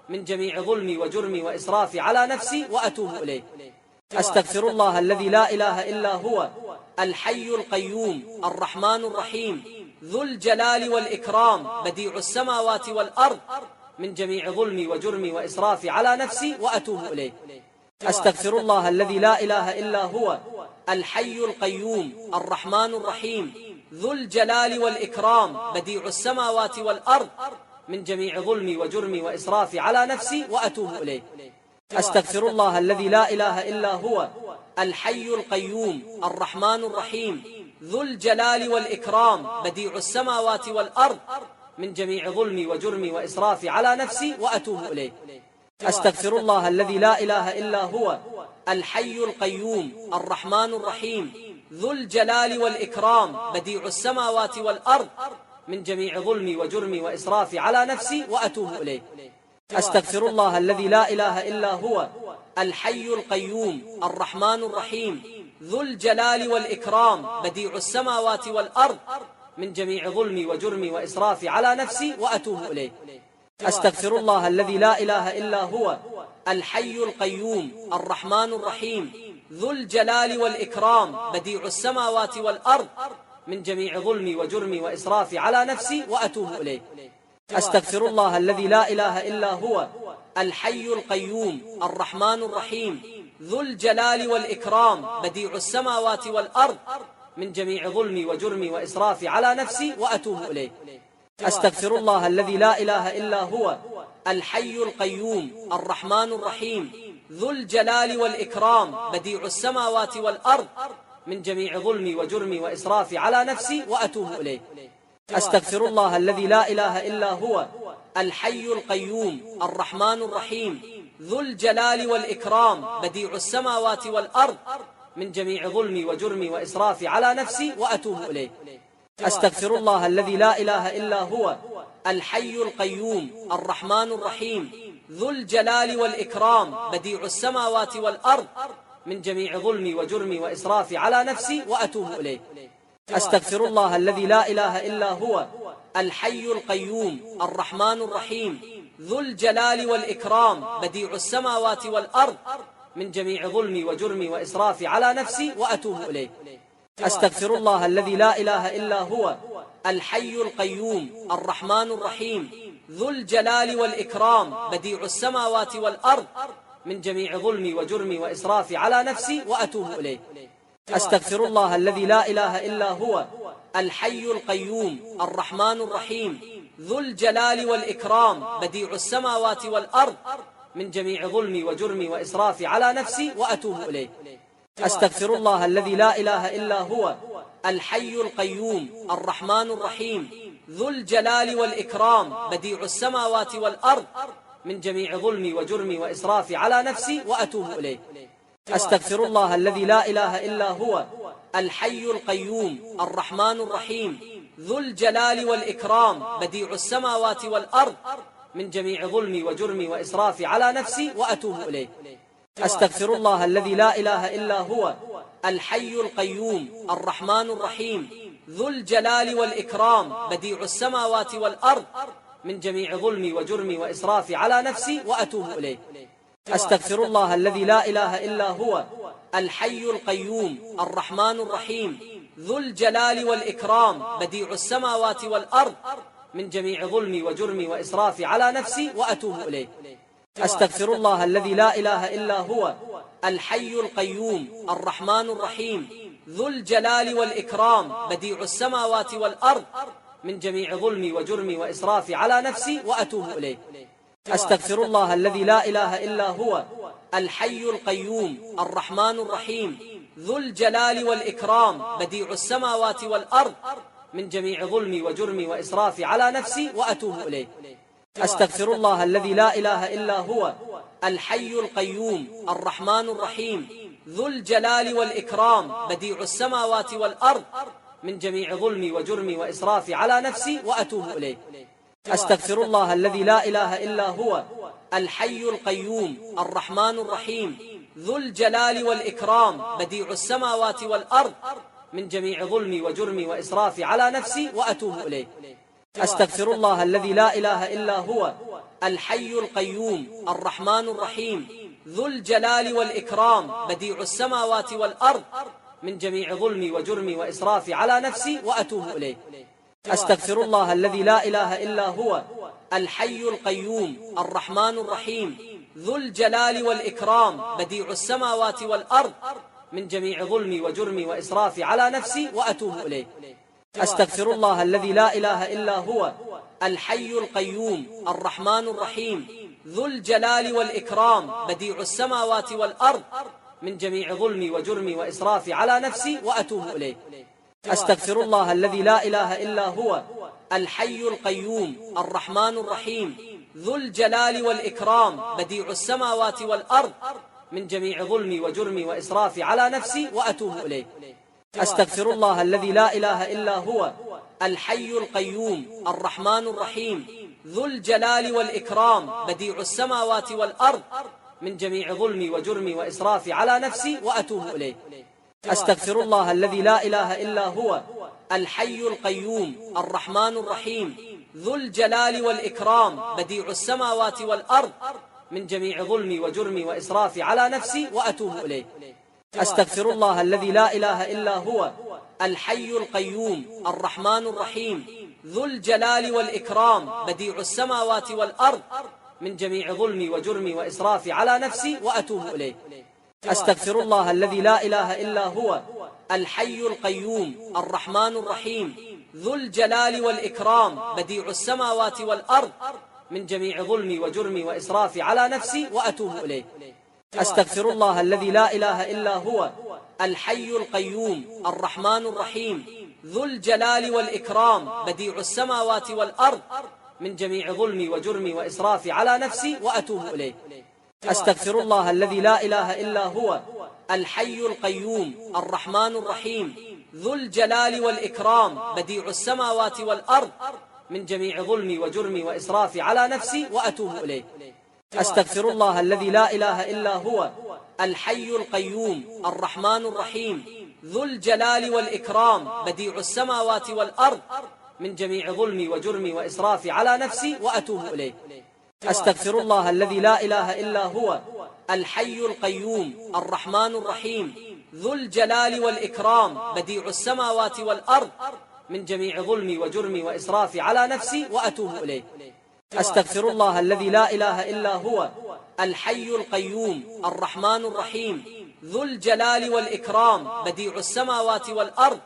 من جميع ظلمي وجرمي وإسرافي على نفسي وأتوب إليه. أستغفر الله الذي لا إله إلا هو الحي القيوم الرحمن الرحيم ذو الجلال والإكرام بديع السماوات والأرض من جميع ظلمي وجرمي وإسرافي على نفسي وأتوب إليه. أستغفر الله الذي لا إله إلا هو الحي القيوم الرحمن الرحيم ذو الجلال والإكرام بديع السماوات والأرض من جميع ظلمي وجرمي وإسرافي على نفسي وأتوب إليه. أستغفر الله الذي لا إله إلا هو الحي القيوم الرحمن الرحيم ذو الجلال والإكرام بديع السماوات والأرض من جميع ظلمي وجرمي وإسرافي على نفسي وأتوب إليه. أستغفر الله الذي لا إله إلا هو الحي القيوم الرحمن الرحيم ذو الجلال والإكرام بديع السماوات والأرض من جميع ظلمي وجرمي وإسرافي على نفسي وأتوب إليه. أستغفر الله الذي لا إله إلا هو الحي القيوم الرحمن الرحيم ذو الجلال والإكرام بديع السماوات والأرض من جميع ظلمي وجرمي وإسرافي على نفسي وأتوب إليه. أستغفر الله الذي لا إله إلا هو الحي القيوم الرحمن الرحيم ذو الجلال والإكرام بديع السماوات والأرض من جميع ظلمي وجرمي وإسرافي على نفسي وأتوب إليه. أستغفر الله الذي لا إله إلا هو الحي القيوم الرحمن الرحيم ذو الجلال والإكرام بديع السماوات والأرض من جميع ظلمي وجرمي وإسرافي على نفسي وأتوب إليه. أستغفر الله الذي لا إله إلا هو الحي القيوم الرحمن الرحيم ذو الجلال والإكرام بديع السماوات والأرض من جميع ظلمي وجرمي وإسرافي على نفسي وأتوب إليه. أستغفر الله الذي لا إله إلا هو الحي القيوم الرحمن الرحيم ذو الجلال والإكرام بديع السماوات والأرض من جميع ظلمي وجرمي وإسرافي على نفسي وأتوب إليه. أستغفر الله الذي لا إله إلا هو الحي القيوم الرحمن الرحيم ذو الجلال والإكرام بديع السماوات والأرض من جميع ظلمي وجرمي وإسرافي على نفسي وأتوب إليه. أستغفر الله الذي لا إله إلا هو الحي القيوم الرحمن الرحيم ذو الجلال والإكرام بديع السماوات والأرض من جميع ظلمي وجرمي وإسرافي على نفسي وأتوب إليه. أستغفر الله الذي لا إله إلا هو الحي القيوم الرحمن الرحيم ذو الجلال والإكرام بديع السماوات والأرض من جميع ظلمي وجرمي وإسرافي على نفسي وأتوب إليه. أستغفر الله الذي لا إله إلا هو الحي القيوم الرحمن الرحيم ذو الجلال والإكرام بديع السماوات والأرض من جميع ظلمي وجرمي وإسرافي على نفسي وأتوب إليه. أستغفر الله الذي لا إله إلا هو الحي القيوم الرحمن الرحيم ذو الجلال والإكرام بديع السماوات والأرض من جميع ظلمي وجرمي وإسرافي على نفسي وأتوب إليه. أستغفر الله الذي لا إله إلا هو الحي القيوم الرحمن الرحيم ذو الجلال والإكرام بديع السماوات والأرض من جميع ظلمي وجرمي وإسرافي على نفسي وأتوب إليه. أستغفر الله الذي لا إله إلا هو الحي القيوم الرحمن الرحيم ذو الجلال والإكرام بديع السماوات والأرض من جميع ظلمي وجرمي وإسرافي على نفسي وأتوب إليه. أستغفر الله الذي لا إله إلا هو الحي القيوم الرحمن الرحيم ذو الجلال والإكرام بديع السماوات والأرض من جميع ظلمي وجرمي وإسرافي على نفسي وأتوب إليه. أستغفر الله الذي لا إله إلا هو الحي القيوم الرحمن الرحيم ذو الجلال والإكرام بديع السماوات والأرض من جميع ظلمي وجرمي وإسرافي على نفسي وأتوب إليه. أستغفر الله الذي لا إله إلا هو الحي القيوم الرحمن الرحيم ذو الجلال والإكرام بديع السماوات والأرض من جميع ظلمي وجرمي وإسرافي على نفسي وأتوب إليه. أستغفر الله الذي لا إله إلا هو الحي القيوم الرحمن الرحيم ذو الجلال والإكرام بديع السماوات والأرض من جميع ظلمي وجرمي وإسرافي على نفسي وأتوب إليه. أستغفر الله الذي لا إله إلا هو الحي القيوم الرحمن الرحيم ذو الجلال والإكرام بديع السماوات والأرض من جميع ظلمي وجرمي وإسرافي على نفسي وأتوب إليه. أستغفر الله الذي لا إله إلا هو الحي القيوم الرحمن الرحيم ذو الجلال والإكرام بديع السماوات والأرض من جميع ظلمي وجرمي وإسرافي على نفسي وأتوب إليه. أستغفر الله الذي لا إله إلا هو الحي القيوم الرحمن الرحيم ذو الجلال والإكرام بديع السماوات والأرض من جميع ظلمي وجرمي وإسرافي على نفسي وأتوب إليه. أستغفر الله الذي لا إله إلا هو الحي القيوم الرحمن الرحيم ذو الجلال والإكرام بديع السماوات والأرض من جميع ظلمي وجرمي وإسرافي على نفسي وأتوب إليه. أستغفر الله الذي لا إله إلا هو الحي القيوم الرحمن الرحيم ذو الجلال والإكرام بديع السماوات والأرض من جميع ظلمي وجرمي وإسرافي على نفسي وأتوب إليه. أستغفر الله الذي لا إله إلا هو الحي القيوم الرحمن الرحيم ذو الجلال والإكرام بديع السماوات والأرض من جميع ظلمي وجرمي وإسرافي على نفسي وأتوب إليه. أستغفر الله الذي لا إله إلا هو الحي القيوم الرحمن الرحيم ذو الجلال والإكرام بديع السماوات والأرض من جميع ظلمي وجرمي وإسرافي على نفسي وأتوب إليه. أستغفر الله الذي لا إله إلا هو الحي القيوم الرحمن الرحيم ذو الجلال والإكرام بديع السماوات والأرض من جميع ظلمي وجرمي وإسرافي على نفسي وأتوب إليه. أستغفر الله الذي لا إله إلا هو الحي القيوم الرحمن الرحيم ذو الجلال والإكرام بديع السماوات والأرض من جميع ظلمي وجرمي وإسرافي على نفسي وأتوب إليه. أستغفر الله الذي لا إله إلا هو الحي القيوم الرحمن الرحيم ذو الجلال والإكرام بديع السماوات والأرض من جميع ظلمي وجرمي وإسرافي على نفسي وأتوب إليه. أستغفر الله الذي لا إله إلا هو الحي القيوم الرحمن الرحيم ذو الجلال والإكرام بديع السماوات والأرض من جميع ظلمي وجرمي وإسرافي على نفسي وأتوب إليه. أستغفر الله الذي لا إله إلا هو الحي القيوم الرحمن الرحيم ذو الجلال والإكرام بديع السماوات والأرض من جميع ظلمي وجرمي وإسرافي على نفسي وأتوب إليه. أستغفر الله الذي لا إله إلا هو الحي القيوم الرحمن الرحيم ذو الجلال والإكرام بديع السماوات والأرض من جميع ظلمي وجرمي وإسرافي على نفسي وأتوب إليه. أستغفر الله الذي لا إله إلا هو الحي القيوم الرحمن الرحيم ذو الجلال والإكرام بديع السماوات والأرض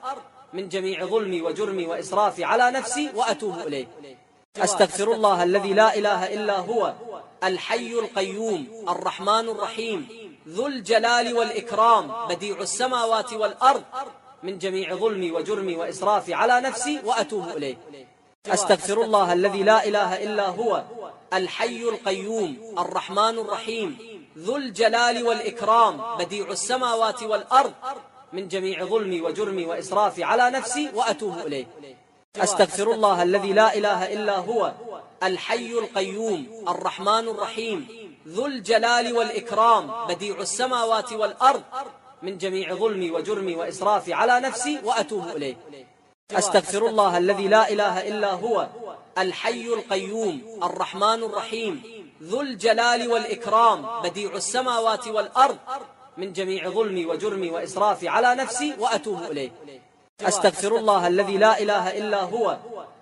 من جميع ظلمي وجرمي وإسرافي على نفسي وأتوب إليه. أستغفر الله الذي لا إله إلا هو الحي القيوم الرحمن الرحيم ذو الجلال والإكرام بديع السماوات والأرض من جميع ظلمي وجرمي وإسرافي على نفسي وأتوب إليه. أستغفر الله الذي لا إله إلا هو الحي القيوم الرحمن الرحيم ذو الجلال والإكرام بديع السماوات والأرض من جميع ظلمي وجرمي وإسرافي على نفسي وأتوب إليه. أستغفر الله الذي لا إله إلا هو الحي القيوم الرحمن الرحيم ذو الجلال والإكرام بديع السماوات والأرض من جميع ظلمي وجرمي وإسرافي على نفسي وأتوب إليه. أستغفر الله الذي لا إله إلا هو الحي القيوم الرحمن الرحيم ذو الجلال والإكرام بديع السماوات والأرض من جميع ظلمي وجرمي وإسرافي على نفسي وأتوب إليه. أستغفر الله الذي لا إله إلا هو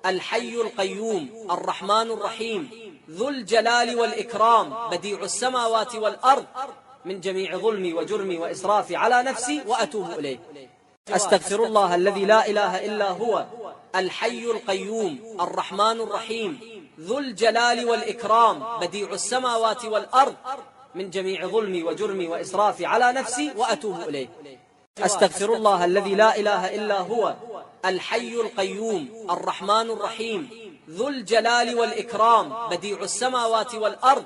الحي القيوم الرحمن الرحيم ذو الجلال والإكرام بديع السماوات والأرض من جميع ظلمي وجرمي وإسرافي على نفسي وأتوب إليه. أستغفر الله الذي لا إله إلا هو الحي القيوم الرحمن الرحيم ذو الجلال والإكرام بديع السماوات والأرض من جميع ظلمي وجرمي وإسرافي على نفسي وأتوب إليه. أستغفر الله الذي لا إله إلا هو الحي القيوم الرحمن الرحيم ذو الجلال والإكرام بديع السماوات والأرض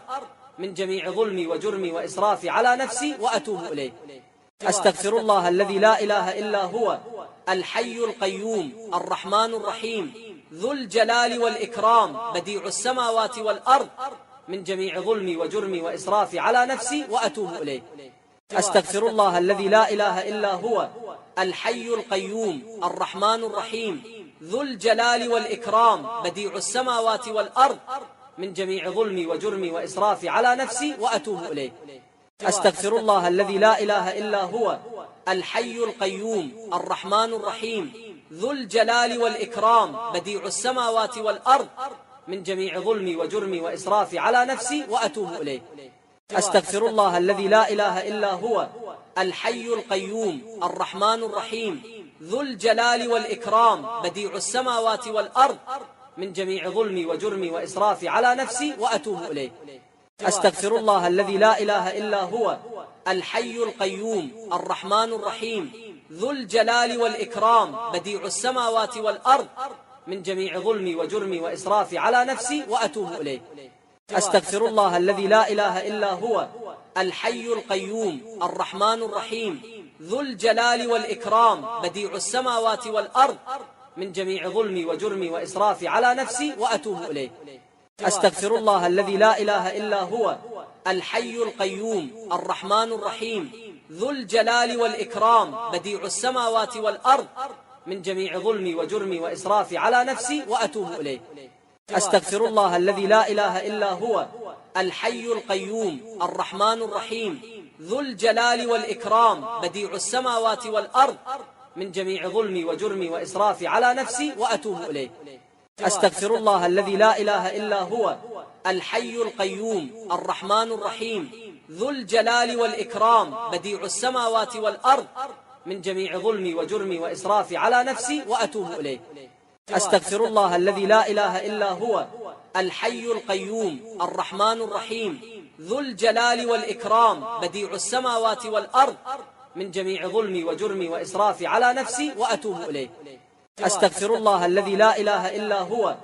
من جميع ظلمي وجرمي وإسرافي على نفسي وأتوب إليه. أستغفر الله الذي لا إله إلا هو الحي القيوم الرحمن الرحيم ذو الجلال والإكرام بديع السماوات والأرض من جميع ظلمي وجرمي وإسرافي على نفسي وأتوب إليه. أستغفر الله الذي لا إله إلا هو الحي القيوم الرحمن الرحيم ذو الجلال والإكرام بديع السماوات والأرض من جميع ظلمي وجرمي وإسرافي على نفسي وأتوب إليه. أستغفر الله الذي لا إله إلا هو الحي القيوم الرحمن الرحيم ذو الجلال والإكرام بديع السماوات والأرض من جميع ظلمي وجرمي وإسرافي على نفسي وأتوب إليه. أستغفر الله الذي لا إله إلا هو الحي القيوم الرحمن الرحيم ذو الجلال والإكرام بديع السماوات والأرض من جميع ظلمي وجرمي وإسرافي على نفسي وأتوب إليه. أستغفر الله الذي لا إله إلا هو الحي القيوم الرحمن الرحيم ذو الجلال والإكرام بديع السماوات والأرض من جميع ظلمي وجرمي وإسرافي على نفسي وأتوب إليه. أستغفر الله الذي لا إله إلا هو الحي القيوم الرحمن الرحيم ذو الجلال والإكرام بديع السماوات والأرض من جميع ظلمي وجرمي وإسرافي على نفسي وأتوب إليه. أستغفر الله الذي لا إله إلا هو الحي القيوم الرحمن الرحيم ذو الجلال والإكرام بديع السماوات والأرض من جميع ظلمي وجرمي وإسرافي على نفسي وأتوب إليه. أستغفر الله الذي لا إله إلا هو الحي القيوم الرحمن الرحيم ذو الجلال والإكرام بديع السماوات والأرض من جميع ظلمي وجرمي وإسرافي على نفسي وأتوب إليه. أستغفر الله الذي لا إله إلا هو الحي القيوم الرحمن الرحيم ذو الجلال والإكرام بديع السماوات والأرض من جميع ظلمي وجرمي وإسرافي على نفسي وأتوب إليه. أستغفر الله الذي لا إله إلا هو الحي القيوم الرحمن الرحيم ذو الجلال والإكرام بديع السماوات والأرض من جميع ظلمي وجرمي وإسرافي على نفسي وأتوب إليه. أستغفر الله الذي لا إله إلا هو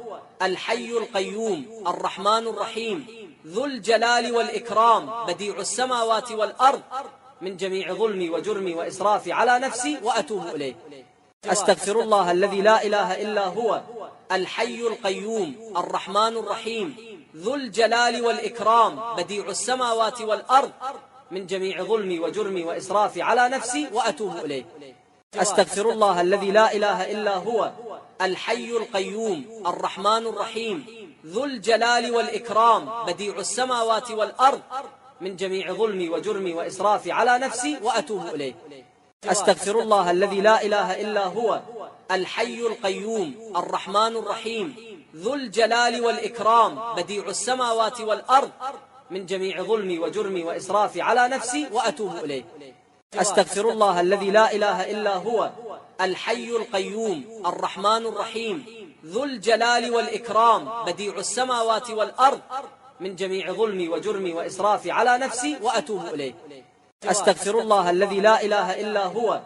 الحي القيوم الرحمن الرحيم ذو الجلال والإكرام بديع السماوات والأرض من جميع ظلمي وجرمي وإسرافي على نفسي وأتوب إليه. أستغفر الله الذي لا إله إلا هو الحي القيوم الرحمن الرحيم ذو الجلال والإكرام بديع السماوات والأرض من جميع ظلمي وجرمي وإسرافي على نفسي وأتوب إليه. أستغفر الله الذي لا إله إلا هو الحي القيوم الرحمن الرحيم ذو الجلال والإكرام بديع السماوات والأرض من جميع ظلمي وجرمي وإسرافي على نفسي وأتوب إليه. أستغفر الله الذي لا إله إلا هو الحي القيوم الرحمن الرحيم ذو الجلال والإكرام بديع السماوات والأرض من جميع ظلمي وجرمي وإسرافي على نفسي وأتوب إليه. أستغفر الله الذي لا إله إلا هو الحي القيوم الرحمن الرحيم ذو الجلال والإكرام بديع السماوات والأرض من جميع ظلمي وجرمي وإسرافي على نفسي وأتوب إليه. أستغفر الله الذي لا إله إلا هو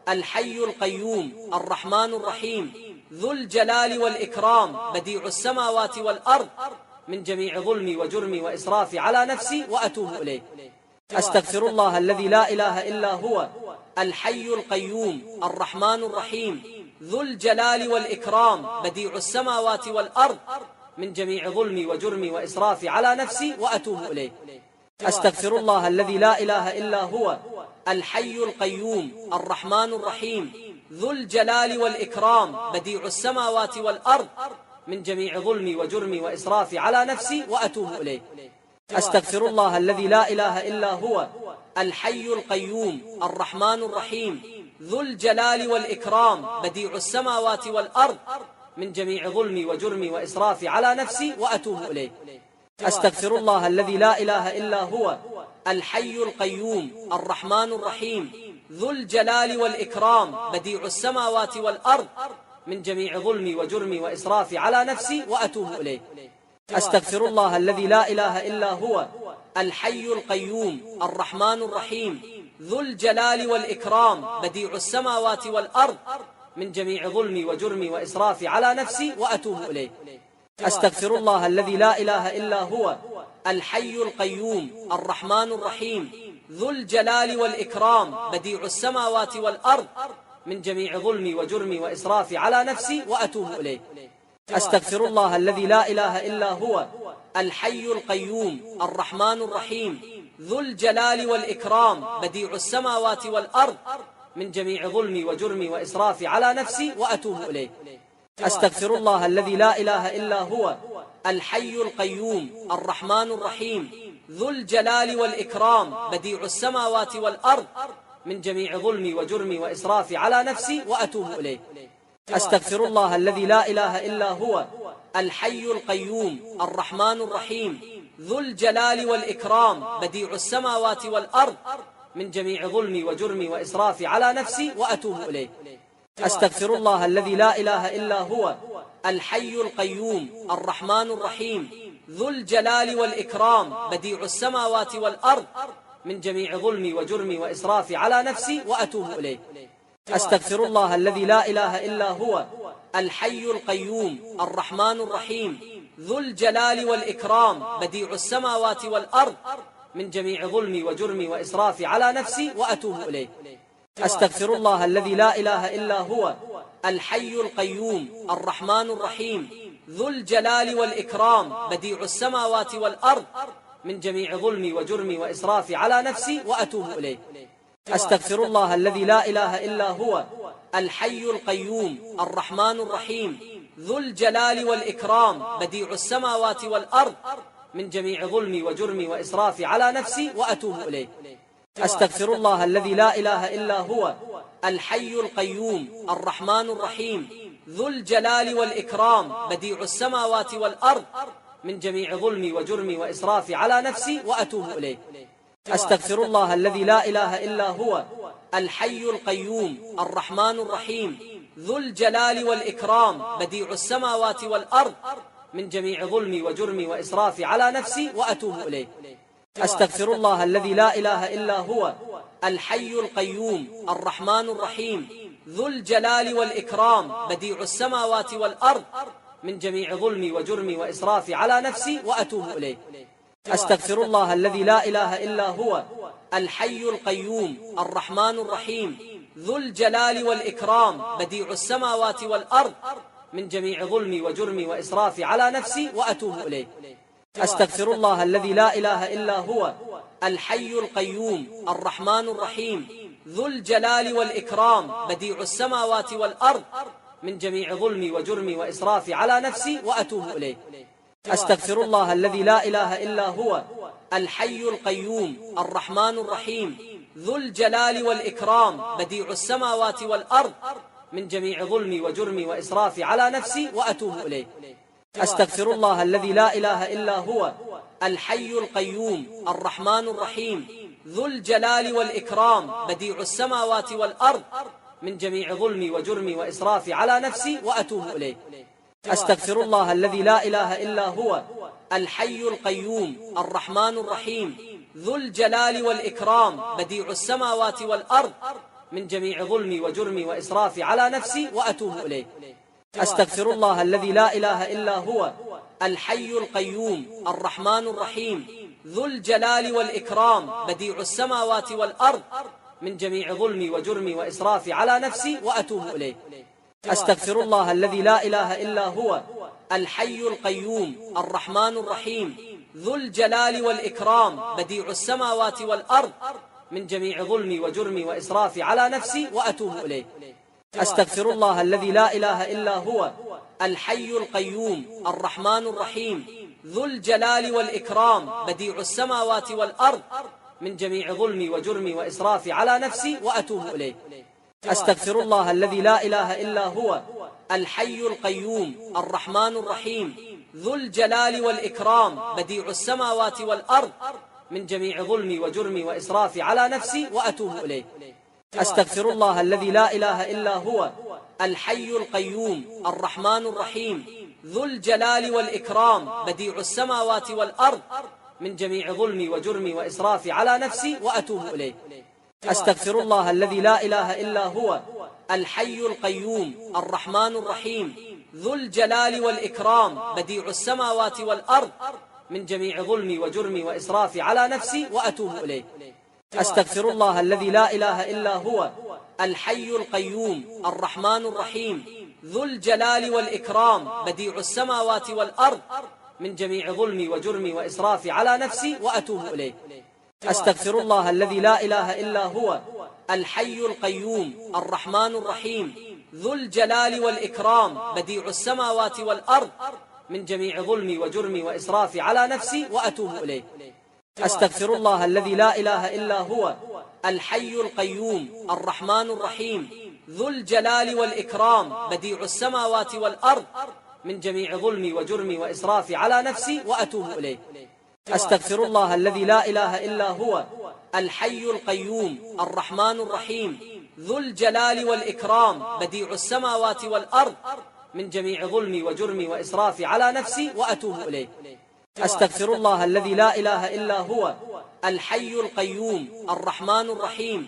الحي القيوم الرحمن الرحيم ذو الجلال والإكرام بديع السماوات والأرض من جميع ظلمي وجرمي وإسرافي على نفسي وأتوب إليه. أستغفر الله الذي لا إله إلا هو الحي القيوم الرحمن الرحيم ذو الجلال والإكرام بديع السماوات والأرض من جميع ظلمي وجرمي وإسرافي على نفسي وأتوب إليه. أستغفر الله الذي لا إله إلا هو الحي القيوم الرحمن الرحيم ذو الجلال والإكرام بديع السماوات والأرض من جميع ظلمي وجرمي وإسرافي على نفسي وأتوب إليه. أستغفر الله الذي لا إله إلا هو الحي القيوم الرحمن الرحيم ذو الجلال والإكرام بديع السماوات والأرض من جميع ظلمي وجرمي وإسرافي على نفسي وأتوب إليه. أستغفر الله الذي لا إله إلا هو الحي القيوم الرحمن الرحيم ذو الجلال والإكرام بديع السماوات والأرض من جميع ظلمي وجرمي وإسرافي على نفسي وأتوب إليه. أستغفر الله الذي لا إله إلا هو الحي القيوم الرحمن الرحيم ذو الجلال والإكرام بديع السماوات والأرض من جميع ظلمي وجرمي وإسرافي على نفسي وأتوب إليه. أستغفر الله الذي لا إله إلا هو الحي القيوم الرحمن الرحيم ذو الجلال والإكرام بديع السماوات والأرض من جميع ظلمي وجرمي وإسرافي على نفسي وأتوب إليه. أستغفر الله الذي لا إله إلا هو الحي القيوم الرحمن الرحيم ذو الجلال والإكرام بديع السماوات والأرض من جميع ظلمي وجرمي وإسرافي على نفسي وأتوب إليه. أستغفر الله الذي لا إله إلا هو الحي القيوم الرحمن الرحيم ذو الجلال والإكرام بديع السماوات والأرض من جميع ظلمي وجرمي وإسرافي على نفسي وأتوب إليه. أستغفر الله الذي لا إله إلا هو الحي القيوم الرحمن الرحيم ذو الجلال والإكرام بديع السماوات والأرض من جميع ظلمي وجرمي وإسرافي على نفسي وأتوب إليه. أستغفر الله الذي لا إله إلا هو الحي القيوم الرحمن الرحيم ذو الجلال والإكرام بديع السماوات والأرض من جميع ظلمي وجرمي وإسرافي على نفسي وأتوب إليه. أستغفر الله الذي لا إله إلا هو الحي القيوم الرحمن الرحيم ذو الجلال والإكرام بديع السماوات والأرض من جميع ظلمي وجرمي وإسرافي على نفسي وأتوب إليه. أستغفر الله الذي لا إله إلا هو الحي القيوم الرحمن الرحيم ذو الجلال والإكرام بديع السماوات والأرض من جميع ظلمي وجرمي وإسرافي على نفسي وأتوب إليه. أستغفر الله الذي لا إله إلا هو الحي القيوم الرحمن الرحيم ذو الجلال والإكرام بديع السماوات والأرض من جميع ظلمي وجرمي وإسرافي على نفسي وأتوب إليه. أستغفر الله الذي لا إله إلا هو الحي القيوم الرحمن الرحيم ذو الجلال والإكرام بديع السماوات والأرض من جميع ظلمي وجرمي وإسرافي على نفسي وأتوب إليه. أستغفر الله الذي لا إله إلا هو الحي القيوم الرحمن الرحيم ذو الجلال والإكرام بديع السماوات والأرض من جميع ظلمي وجرمي وإسرافي على نفسي وأتوب إليه. أستغفر الله الذي لا إله إلا هو الحي القيوم الرحمن الرحيم ذو الجلال والإكرام بديع السماوات والأرض من جميع ظلمي وجرمي وإسرافي على نفسي وأتوب إليه. أستغفر الله الذي لا إله إلا هو الحي القيوم الرحمن الرحيم ذو الجلال والإكرام بديع السماوات والأرض من جميع ظلمي وجرمي وإسرافي على نفسي وأتوب إليه. أستغفر الله الذي لا إله إلا هو الحي القيوم الرحمن الرحيم ذو الجلال والإكرام بديع السماوات والأرض من جميع ظلمي وجرمي وإسرافي على نفسي وأتوب إليه. أستغفر الله الذي لا إله إلا هو الحي القيوم الرحمن الرحيم ذو الجلال والإكرام بديع السماوات والأرض من جميع ظلمي وجرمي وإسرافي على نفسي وأتوب إليه. أستغفر الله الذي لا إله إلا هو الحي القيوم الرحمن الرحيم ذو الجلال والإكرام بديع السماوات والأرض من جميع ظلمي وجرمي وإسرافي على نفسي وأتوب إليه. أستغفر الله الذي لا إله إلا هو الحي القيوم الرحمن الرحيم ذو الجلال والإكرام بديع السماوات والأرض من جميع ظلمي وجرمي وإسرافي على نفسي وأتوب إليه. أستغفر الله الذي لا إله إلا هو الحي القيوم الرحمن الرحيم ذو الجلال والإكرام بديع السماوات والأرض من جميع ظلمي وجرمي وإسرافي على نفسي وأتوب إليه. أستغفر الله الذي لا إله إلا هو الحي القيوم الرحمن الرحيم ذو الجلال والإكرام بديع السماوات والأرض من جميع ظلمي وجرمي وإسرافي على نفسي وأتوب إليه. أستغفر الله الذي لا إله إلا هو الحي القيوم الرحمن الرحيم ذو الجلال والإكرام بديع السماوات والأرض من جميع ظلمي وجرمي وإسرافي على نفسي وأتوب إليه. أستغفر الله الذي لا إله إلا هو الحي القيوم الرحمن الرحيم ذو الجلال والإكرام بديع السماوات والأرض من جميع ظلمي وجرمي وإسرافي على نفسي وأتوب إليه. أستغفر الله الذي لا إله إلا هو الحي القيوم الرحمن الرحيم ذو الجلال والإكرام بديع السماوات والأرض من جميع ظلمي وجرمي وإسرافي على نفسي وأتوب إليه. أستغفر الله الذي لا إله إلا هو الحي القيوم الرحمن الرحيم ذو الجلال والإكرام بديع السماوات والأرض من جميع ظلمي وجرمي وإسرافي على نفسي وأتوب إليه. أستغفر الله الذي لا إله إلا هو الحي القيوم الرحمن الرحيم ذو الجلال والإكرام بديع السماوات والأرض من جميع ظلمي وجرمي وإسرافي على نفسي وأتوب إليه. أستغفر الله الذي لا إله إلا هو الحي القيوم الرحمن الرحيم ذو الجلال والإكرام بديع السماوات والأرض من جميع ظلمي وجرمي وإسرافي على نفسي وأتوب إليه. أستغفر الله الذي لا إله إلا هو الحي القيوم الرحمن الرحيم ذو الجلال والإكرام بديع السماوات والأرض من جميع ظلمي وجرمي وإسرافي على نفسي وأتوب إليه. أستغفر الله الذي لا إله إلا هو الحي القيوم الرحمن الرحيم ذو الجلال والإكرام بديع السماوات والأرض من جميع ظلمي وجرمي وإسرافي على نفسي وأتوب إليه. أستغفر الله الذي لا إله إلا هو الحي القيوم الرحمن الرحيم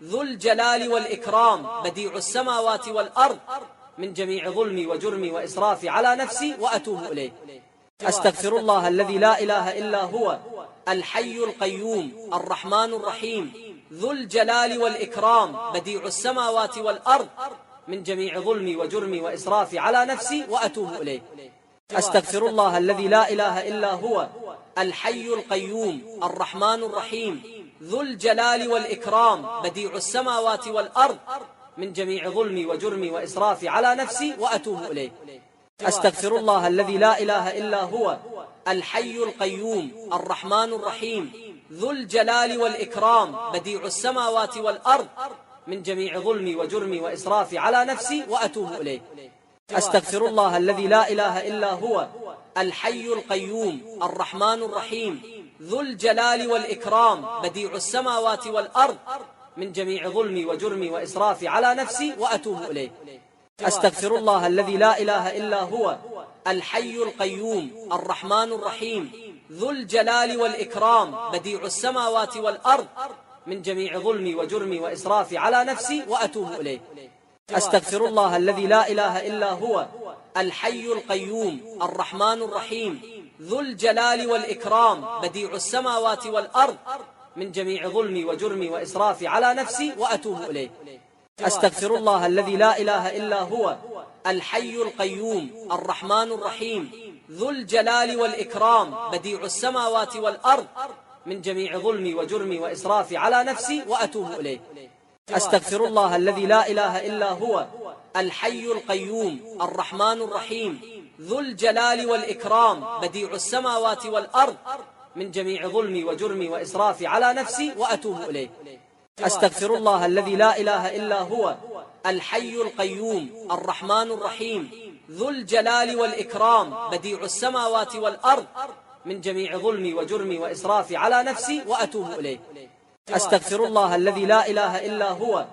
ذو الجلال والإكرام بديع السماوات والأرض من جميع ظلمي وجرمي وإسرافي على نفسي وأتوب إليه. أستغفر الله الذي لا إله إلا هو الحي القيوم الرحمن الرحيم ذو الجلال والإكرام بديع السماوات والأرض من جميع ظلمي وجرمي وإسرافي على نفسي وأتوب إليه. أستغفر الله الذي لا إله إلا هو الحي القيوم الرحمن الرحيم ذو الجلال والإكرام بديع السماوات والأرض من جميع ظلمي وجرمي وإسرافي على نفسي وأتوب إليه. أستغفر الله الذي لا إله إلا هو الحي القيوم الرحمن الرحيم ذو الجلال والإكرام بديع السماوات والأرض من جميع ظلمي وجرمي وإسرافي على نفسي وأتوب إليه. أستغفر الله الذي لا إله إلا هو الحي القيوم الرحمن الرحيم ذو الجلال والإكرام بديع السماوات والأرض من جميع ظلمي وجرمي وإسرافي على نفسي وأتوب إليه. أستغفر الله الذي لا إله إلا هو الحي القيوم الرحمن الرحيم ذو الجلال والإكرام بديع السماوات والأرض من جميع ظلمي وجرمي وإسرافي على نفسي وأتوب إليه. أستغفر الله الذي لا إله إلا هو الحي القيوم الرحمن الرحيم ذو الجلال والإكرام بديع السماوات والأرض من جميع ظلمي وجرمي وإسرافي على نفسي وأتوب إليه. أستغفر الله الذي لا إله إلا هو الحي القيوم الرحمن الرحيم ذو الجلال والإكرام بديع السماوات والأرض من جميع ظلمي وجرمي وإسرافي على نفسي وأتوب إليه. أستغفر الله الذي لا إله إلا هو الحي القيوم الرحمن الرحيم ذو الجلال والإكرام بديع السماوات والأرض من جميع ظلمي وجرمي وإسرافي على نفسي وأتوب إليه. أستغفر الله الذي لا إله إلا هو الحي القيوم الرحمن الرحيم ذو الجلال والإكرام بديع السماوات والأرض من جميع ظلمي وجرمي وإسرافي على نفسي وأتوب إليه. أستغفر الله الذي لا إله إلا هو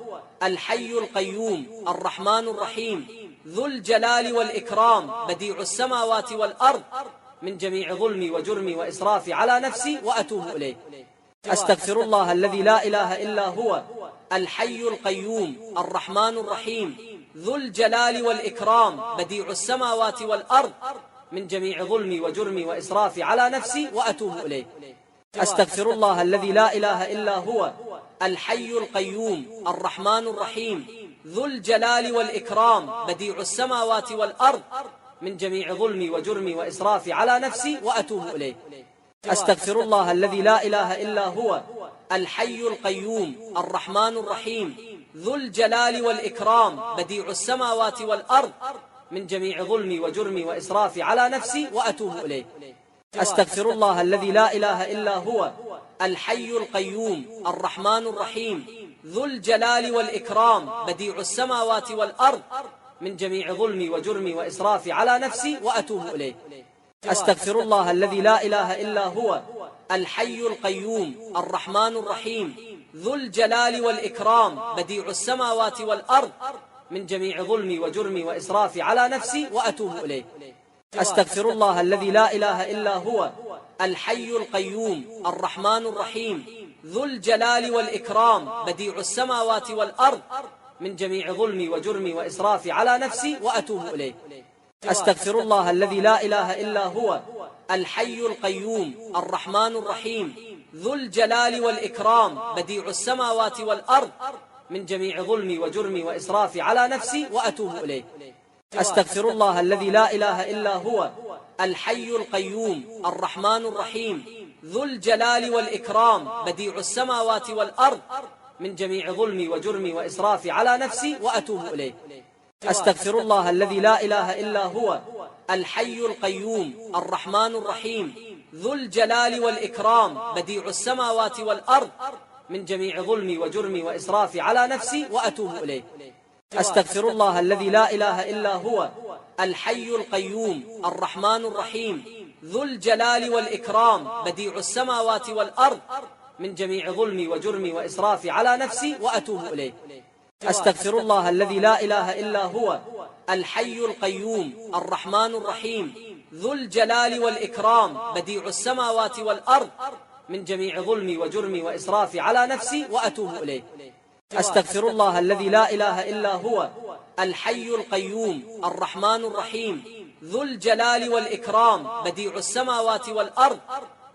الحي القيوم الرحمن الرحيم ذو الجلال والإكرام بديع السماوات والأرض من جميع ظلمي وجرمي وإسرافي على نفسي وأتوب إليه. أستغفر الله الذي لا إله إلا هو الحي القيوم الرحمن الرحيم ذو الجلال والإكرام بديع السماوات والأرض من جميع ظلمي وجرمي وإسرافي على نفسي وأتوب إليه. أستغفر الله الذي لا إله إلا هو الحي القيوم الرحمن الرحيم ذو الجلال والإكرام بديع السماوات والأرض من جميع ظلمي وجرمي وإسرافي على نفسي وأتوب إليه. أستغفر الله الذي لا إله إلا هو الحي القيوم الرحمن الرحيم ذو الجلال والإكرام بديع السماوات والأرض من جميع ظلمي وجرمي وإسرافي على نفسي وأتوب إليه. أستغفر الله الذي لا إله إلا هو الحي القيوم الرحمن الرحيم ذو الجلال والإكرام بديع السماوات والأرض من جميع ظلمي وجرمي وإسرافي على نفسي وأتوب إليه. أستغفر الله الذي لا إله إلا هو الحي القيوم الرحمن الرحيم ذو الجلال والإكرام بديع السماوات والأرض من جميع ظلمي وجرمي وإسرافي على نفسي وأتوب إليه. أستغفر الله الذي لا إله إلا هو الحي القيوم الرحمن الرحيم ذو الجلال والإكرام بديع السماوات والأرض من جميع ظلمي وجرمي وإسرافي على نفسي وأتوب إليه. أستغفر الله الذي لا إله إلا هو الحي القيوم الرحمن الرحيم ذو الجلال والإكرام بديع السماوات والأرض من جميع ظلمي وجرمي وإسرافي على نفسي وأتوب إليه. أستغفر الله الذي لا إله إلا هو الحي القيوم الرحمن الرحيم ذو الجلال والإكرام بديع السماوات والأرض من جميع ظلمي وجرمي وإسرافي على نفسي وأتوب إليه. أستغفر الله الذي لا إله إلا هو الحي القيوم الرحمن الرحيم ذو الجلال والإكرام بديع السماوات والأرض من جميع ظلمي وجرمي وإسرافي على نفسي وأتوب إليه. أستغفر الله الذي لا إله إلا هو الحي القيوم الرحمن الرحيم ذو الجلال والإكرام بديع السماوات والأرض من جميع ظلمي وجرمي وإسرافي على نفسي وأتوب إليه. أستغفر الله الذي لا إله إلا هو الحي القيوم الرحمن الرحيم ذو الجلال والإكرام بديع السماوات والأرض من جميع ظلمي وجرمي وإسرافي على نفسي وأتوب إليه. أستغفر الله الذي لا إله إلا هو الحي القيوم الرحمن الرحيم ذو الجلال والإكرام بديع السماوات والأرض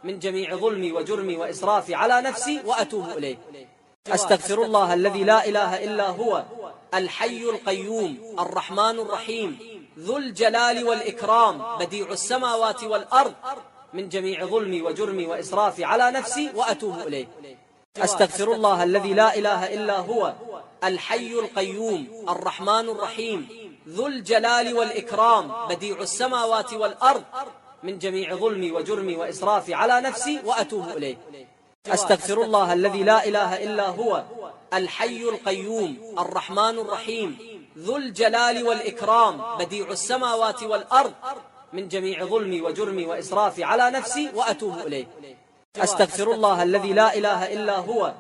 من جميع ظلمي وجرمي وإسرافي على نفسي وأتوب إليه. أستغفر الله الذي لا إله إلا هو الحي القيوم الرحمن الرحيم ذو الجلال والإكرام بديع السماوات والأرض من جميع ظلمي وجرمي وإسرافي على نفسي وأتوب إليه. أستغفر الله الذي لا إله إلا هو الحي القيوم الرحمن الرحيم ذو الجلال والإكرام بديع السماوات والأرض من جميع ظلمي وجرمي وإسرافي على نفسي وأتوب إليه. أستغفر الله الذي لا إله إلا هو الحي القيوم الرحمن الرحيم ذو الجلال والإكرام بديع السماوات والأرض من جميع ظلمي وجرمي وإسرافي على نفسي وأتوب إليه. أستغفر الله الذي لا إله إلا هو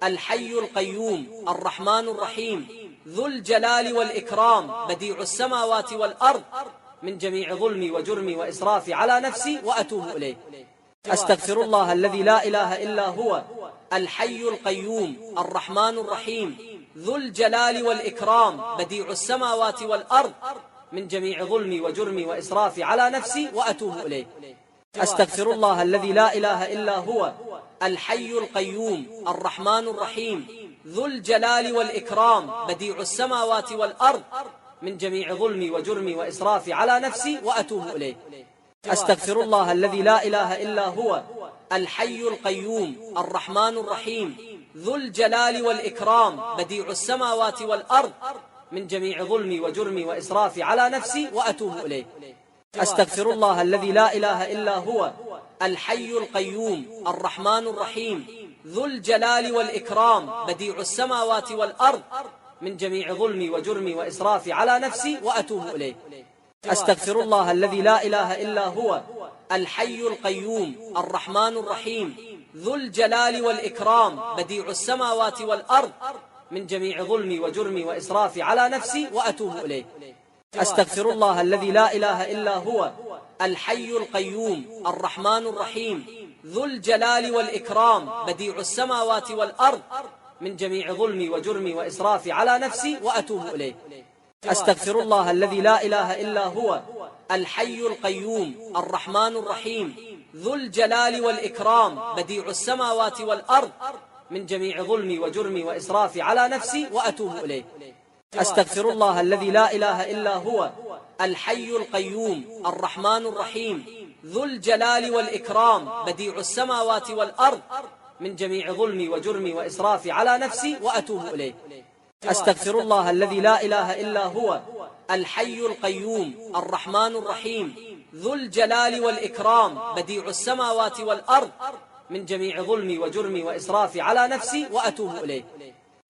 الحي القيوم الرحمن الرحيم ذو الجلال والإكرام بديع السماوات والأرض من جميع ظلمي وجرمي وإسرافي على نفسي وأتوب إليه. أستغفر الله الذي لا إله إلا هو الحي القيوم الرحمن الرحيم ذو الجلال والإكرام بديع السماوات والأرض من جميع ظلمي وجرمي وإسرافي على نفسي وأتوب إليه. أستغفر الله الذي لا إله إلا هو الحي القيوم الرحمن الرحيم ذو الجلال والإكرام بديع السماوات والأرض من جميع ظلمي وجرمي وإسرافي على نفسي وأتوب إليه. أستغفر الله الذي لا إله إلا هو الحي القيوم الرحمن الرحيم ذو الجلال والإكرام بديع السماوات والأرض من جميع ظلمي وجرمي وإسرافي على نفسي وأتوب إليه. أستغفر الله الذي لا إله إلا هو الحي القيوم الرحمن الرحيم ذو الجلال والإكرام بديع السماوات والأرض من جميع ظلمي وجرمي وإسرافي على نفسي وأتوب إليه. أستغفر الله الذي لا إله إلا هو الحي القيوم الرحمن الرحيم ذو الجلال والإكرام بديع السماوات والأرض من جميع ظلمي وجرمي وإسرافي على نفسي وأتوب إليه. أستغفر الله الذي لا إله إلا هو الحي القيوم الرحمن الرحيم ذو الجلال والإكرام بديع السماوات والأرض من جميع ظلمي وجرمي وإسرافي على نفسي وأتوب إليه. أستغفر الله الذي لا إله إلا هو الحي القيوم الرحمن الرحيم ذو الجلال والإكرام بديع السماوات والأرض من جميع ظلمي وجرمي وإسرافي على نفسي وأتوب إليه. أستغفر الله الذي لا إله إلا هو الحي القيوم الرحمن الرحيم ذو الجلال والإكرام بديع السماوات والأرض من جميع ظلمي وجرمي وإسرافي على نفسي وأتوب إليه. أستغفر الله الذي لا إله إلا هو الحي القيوم الرحمن الرحيم ذو الجلال والإكرام بديع السماوات والأرض من جميع ظلمي وجرمي وإسرافي على نفسي وأتوب إليه.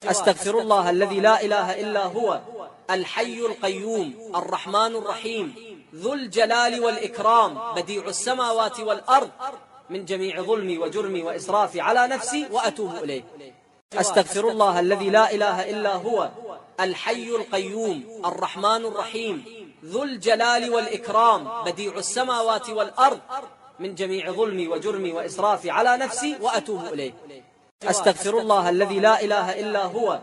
أستغفر الله الذي لا إله إلا هو الحي القيوم الرحمن الرحيم ذو الجلال والإكرام بديع السماوات والأرض من جميع ظلمي وجرمي وإسرافي على نفسي وأتوب إليه. أستغفر الله الذي لا إله إلا هو الحي القيوم الرحمن الرحيم ذو الجلال والإكرام بديع السماوات والأرض من جميع ظلمي وجرمي وإسرافي على نفسي وأتوب إليه. أستغفر الله الذي لا إله إلا هو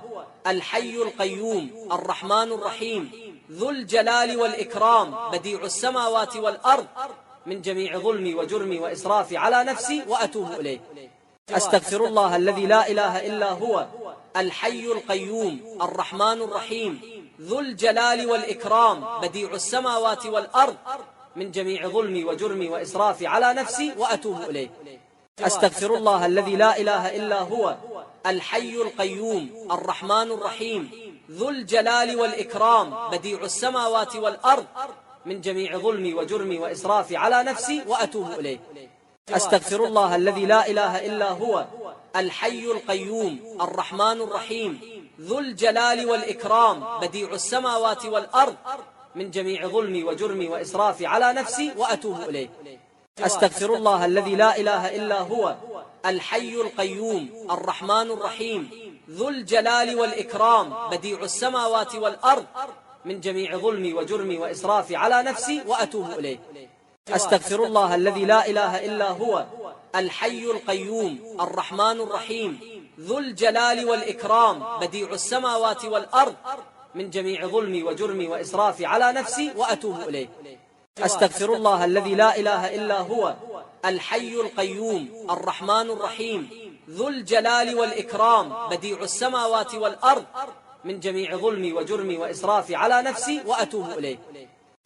الحي القيوم الرحمن الرحيم ذو الجلال والإكرام بديع السماوات والأرض من جميع ظلمي وجرمي وإسرافي على نفسي وأتوب إليه. أستغفر الله الذي لا إله إلا هو الحي القيوم الرحمن الرحيم ذو الجلال والإكرام بديع السماوات والأرض من جميع ظلمي وجرمي وإسرافي على نفسي وأتوب إليه. أستغفر الله الذي لا إله إلا هو الحي القيوم الرحمن الرحيم ذو الجلال والإكرام بديع السماوات والأرض من جميع ظلمي وجرمي وإسرافي على نفسي وأتوب إليه. أستغفر الله الذي لا إله إلا هو الحي القيوم الرحمن الرحيم ذو الجلال والإكرام بديع السماوات والأرض من جميع ظلمي وجرمي وإسرافي على نفسي وأتوب إليه. أستغفر الله الذي لا إله إلا هو الحي القيوم الرحمن الرحيم ذو الجلال والإكرام بديع السماوات والأرض من جميع ظلمي وجرمي وإسرافي على نفسي وأتوب إليه. أستغفر الله الذي لا إله إلا هو الحي القيوم الرحمن الرحيم ذو الجلال والإكرام بديع السماوات والأرض من جميع ظلمي وجرمي وإسرافي على نفسي وأتوب إليه. أستغفر الله الذي لا إله إلا هو الحي القيوم الرحمن الرحيم ذو الجلال والإكرام بديع السماوات والأرض من جميع ظلمي وجرمي وإسرافي على نفسي وأتوب إليه.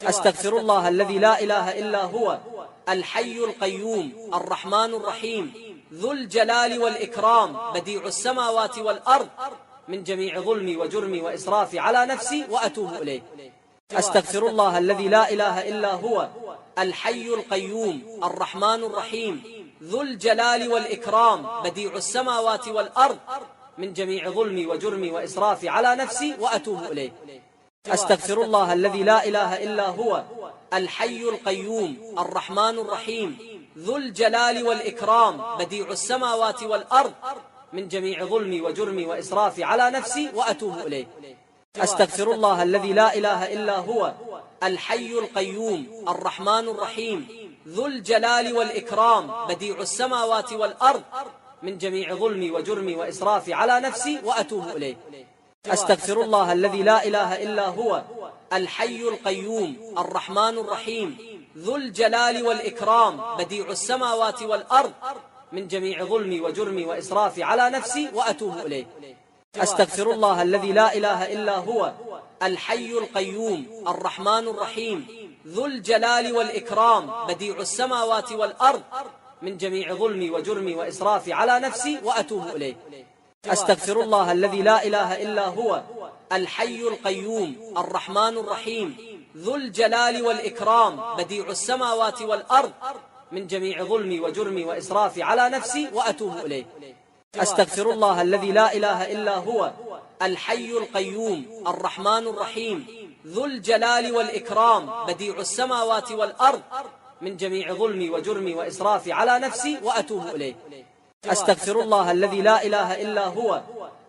أستغفر الله الذي لا إله إلا هو الحي القيوم الرحمن الرحيم ذو الجلال والإكرام بديع السماوات والأرض من جميع ظلمي وجرمي وإسرافي على نفسي وأتوب إليه. أستغفر الله الذي لا إله إلا هو الحي القيوم الرحمن الرحيم ذو الجلال والإكرام بديع السماوات والأرض من جميع ظلمي وجرمي وإسرافي على نفسي وأتوب إليه. أستغفر الله الذي لا إله إلا هو الحي القيوم الرحمن الرحيم ذو الجلال والإكرام بديع السماوات والأرض من جميع ظلمي وجرمي وإسرافي على نفسي وأتوب إليه. أستغفر الله الذي لا إله إلا هو الحي القيوم الرحمن الرحيم ذو الجلال والإكرام بديع السماوات والأرض من جميع ظلمي وجرمي وإسرافي على نفسي وأتوب إليه. أستغفر الله الذي لا إله إلا هو الحي القيوم الرحمن الرحيم ذو الجلال والإكرام بديع السماوات والأرض من جميع ظلمي وجرمي وإسرافي على نفسي وأتوب إليه. أستغفر الله الذي لا إله إلا هو الحي القيوم الرحمن الرحيم ذو الجلال والإكرام بديع السماوات والأرض من جميع ظلمي وجرمي وإسرافي على نفسي وأتوب إليه. أستغفر الله الذي لا إله إلا هو الحي القيوم الرحمن الرحيم ذو الجلال والإكرام بديع السماوات والأرض من جميع ظلمي وجرمي وإسرافي على نفسي وأتوب إليه. أستغفر الله الذي لا إله إلا هو الحي القيوم الرحمن الرحيم ذو الجلال والإكرام بديع السماوات والأرض من جميع ظلمي وجرمي وإسرافي على نفسي وأتوب إليه. أستغفر الله الذي لا إله إلا هو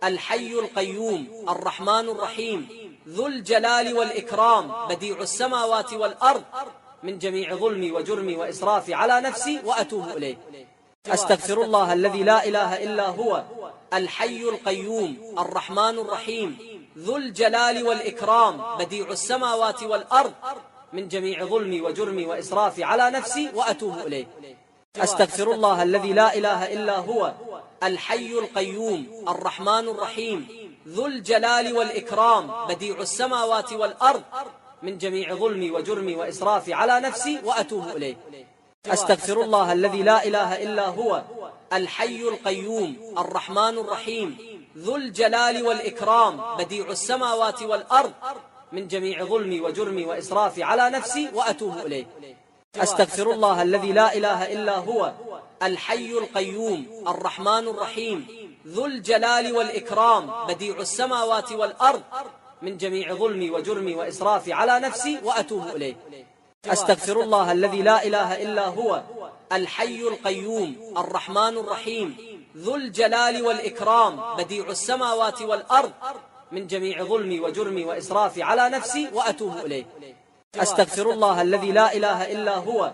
الحي القيوم الرحمن الرحيم ذو الجلال والإكرام بديع السماوات والأرض من جميع ظلمي وجرمي وإسرافي على نفسي وأتوب إليه. أستغفر الله الذي لا إله إلا هو الحي القيوم الرحمن الرحيم ذو الجلال والإكرام بديع السماوات والأرض من جميع ظلمي وجرمي وإسرافي على نفسي وأتوب إليه. أستغفر الله الذي لا إله إلا هو الحي القيوم الرحمن الرحيم ذو الجلال والإكرام بديع السماوات والأرض من جميع ظلمي وجرمي وإسرافي على نفسي وأتوب إليه. أستغفر الله الذي لا إله إلا هو الحي القيوم الرحمن الرحيم ذو الجلال والإكرام بديع السماوات والأرض من جميع ظلمي وجرمي وإسرافي على نفسي وأتوب إليه. أستغفر الله الذي لا إله إلا هو الحي القيوم الرحمن الرحيم ذو الجلال والإكرام بديع السماوات والأرض من جميع ظلمي وجرمي وإسرافي على نفسي وأتوب إليه. أستغفر الله الذي لا إله إلا هو الحي القيوم الرحمن الرحيم ذو الجلال والإكرام بديع السماوات والأرض من جميع ظلمي وجرمي وإسرافي على نفسي وأتوب إليه. أستغفر الله الذي لا إله إلا هو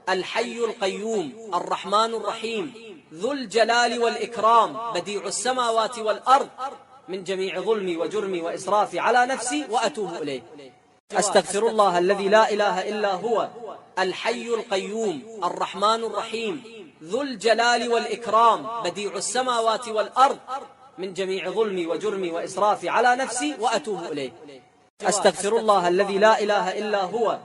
الحي القيوم الرحمن الرحيم ذو الجلال والإكرام بديع السماوات والأرض من جميع ظلمي وجرمي وإسرافي على نفسي وأتوب إليه. أستغفر الله الذي لا إله إلا هو الحي القيوم الرحمن الرحيم ذو الجلال والإكرام بديع السماوات والأرض من جميع ظلمي وجرمي وإسرافي على نفسي وأتوب إليه. أستغفر الله الذي لا إله إلا هو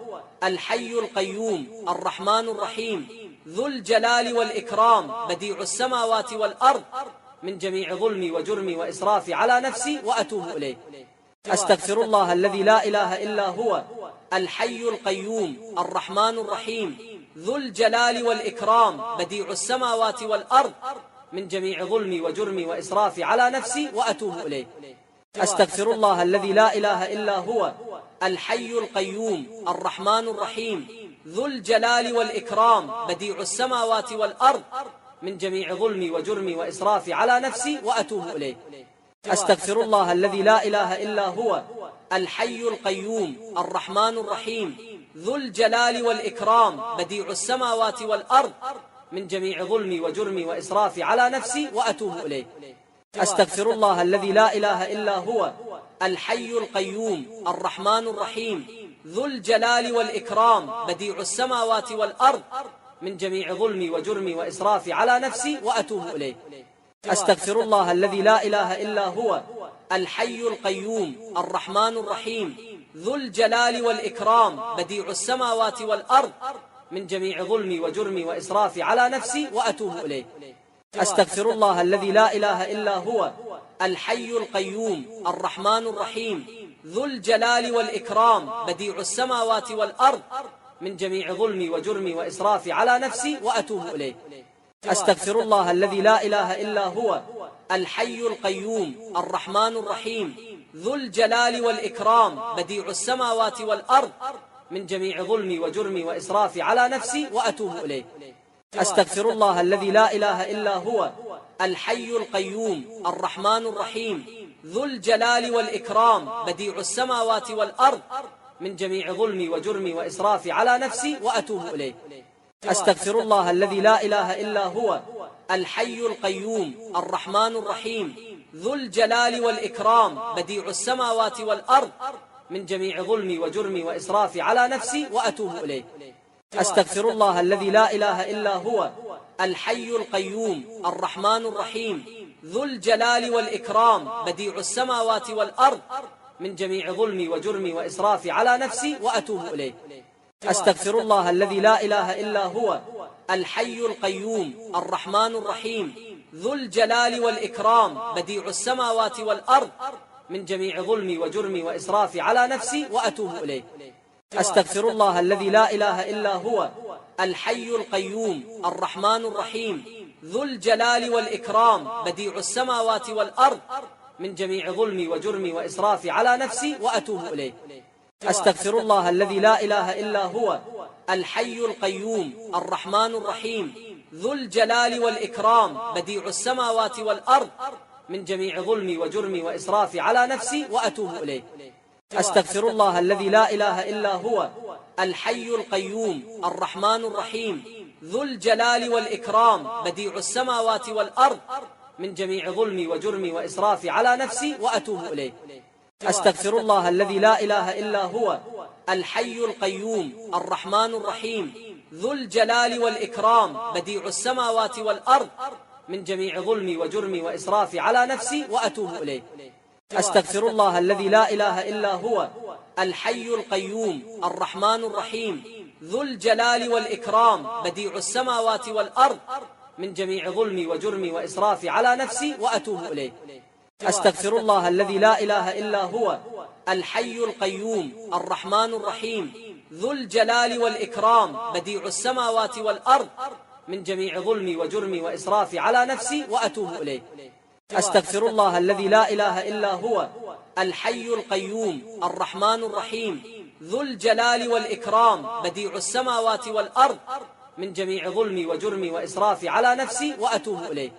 الحي القيوم الرحمن الرحيم ذو الجلال والإكرام بديع السماوات والأرض من جميع ظلمي وجرمي وإسرافي على نفسي وأتوب إليه. أستغفر الله الذي لا إله إلا هو الحي القيوم الرحمن الرحيم ذو الجلال والإكرام بديع السماوات والأرض من جميع ظلمي وجرمي وإسرافي على نفسي وأتوب إليه. أستغفر الله الذي لا إله إلا هو الحي القيوم الرحمن الرحيم ذو الجلال والإكرام بديع السماوات والأرض من جميع ظلمي وجرمي وإسرافي على نفسي وأتوب إليه. أستغفر الله الذي لا إله إلا هو الحي القيوم الرحمن الرحيم ذو الجلال والإكرام بديع السماوات والأرض من جميع ظلمي وجرمي وإسرافي على نفسي وأتوب إليه. أستغفر الله الذي لا إله إلا هو الحي القيوم الرحمن الرحيم ذو الجلال والإكرام بديع السماوات والأرض من جميع ظلمي وجرمي وإسرافي على نفسي وأتوب إليه. أستغفر الله الذي لا إله إلا هو الحي القيوم الرحمن الرحيم ذو الجلال والإكرام بديع السماوات والأرض من جميع ظلمي وجرمي وإسرافي على نفسي وأتوب إليه. أستغفر الله الذي لا إله إلا هو الحي القيوم الرحمن الرحيم ذو الجلال والإكرام بديع السماوات والأرض من جميع ظلمي وجرمي وإسرافي على نفسي وأتوب إليه. أستغفر الله الذي لا إله إلا هو الحي القيوم الرحمن الرحيم ذو الجلال والإكرام بديع السماوات والأرض من جميع ظلمي وجرمي وإسرافي على نفسي وأتوب إليه. أستغفر الله الذي لا إله إلا هو الحي القيوم الرحمن الرحيم ذو الجلال والإكرام بديع السماوات والأرض من جميع ظلمي وجرمي وإسرافي على نفسي وأتوب إليه. أستغفر الله الذي لا إله إلا هو الحي القيوم الرحمن الرحيم ذو الجلال والإكرام بديع السماوات والأرض من جميع ظلمي وجرمي وإسرافي على نفسي وأتوب إليه. أستغفر الله الذي لا إله إلا هو الحي القيوم الرحمن الرحيم ذو الجلال والإكرام بديع السماوات والأرض من جميع ظلمي وجرمي وإسرافي على نفسي وأتوب إليه. أستغفر الله الذي لا إله إلا هو الحي القيوم الرحمن الرحيم ذو الجلال والإكرام بديع السماوات والأرض من جميع ظلمي وجرمي وإسرافي على نفسي وأتوب إليه. أستغفر الله الذي لا إله إلا هو الحي القيوم الرحمن الرحيم ذو الجلال والإكرام بديع السماوات والأرض من جميع ظلمي وجرمي وإسرافي على نفسي وأتوب إليه. أستغفر الله الذي لا إله إلا هو الحي القيوم الرحمن الرحيم ذو الجلال والإكرام بديع السماوات والأرض من جميع ظلمي وجرمي وإسرافي على نفسي وأتوب إليه. أستغفر الله الذي لا إله إلا هو الحي القيوم الرحمن الرحيم ذو الجلال والإكرام بديع السماوات والأرض من جميع ظلمي وجرمي وإسرافي على نفسي وأتوب إليه. أستغفر الله الذي لا إله إلا هو الحي القيوم الرحمن الرحيم ذو الجلال والإكرام بديع السماوات والأرض من جميع ظلمي وجرمي وإسرافي على نفسي وأتوب إليه. أستغفر الله الذي لا إله إلا هو الحي القيوم الرحمن الرحيم ذو الجلال والإكرام بديع السماوات والأرض من جميع ظلمي وجرمي وإسرافي على نفسي وأتوب إليه. أستغفر الله الذي لا إله إلا هو الحي القيوم الرحمن الرحيم ذو الجلال والإكرام بديع السماوات والأرض من جميع ظلمي وجرمي وإسرافي على نفسي وأتوب إليه. أستغفر الله الذي لا إله إلا هو الحي القيوم الرحمن الرحيم ذو الجلال والإكرام بديع السماوات والأرض من جميع ظلمي وجرمي وإسرافي على نفسي وأتوب إليه.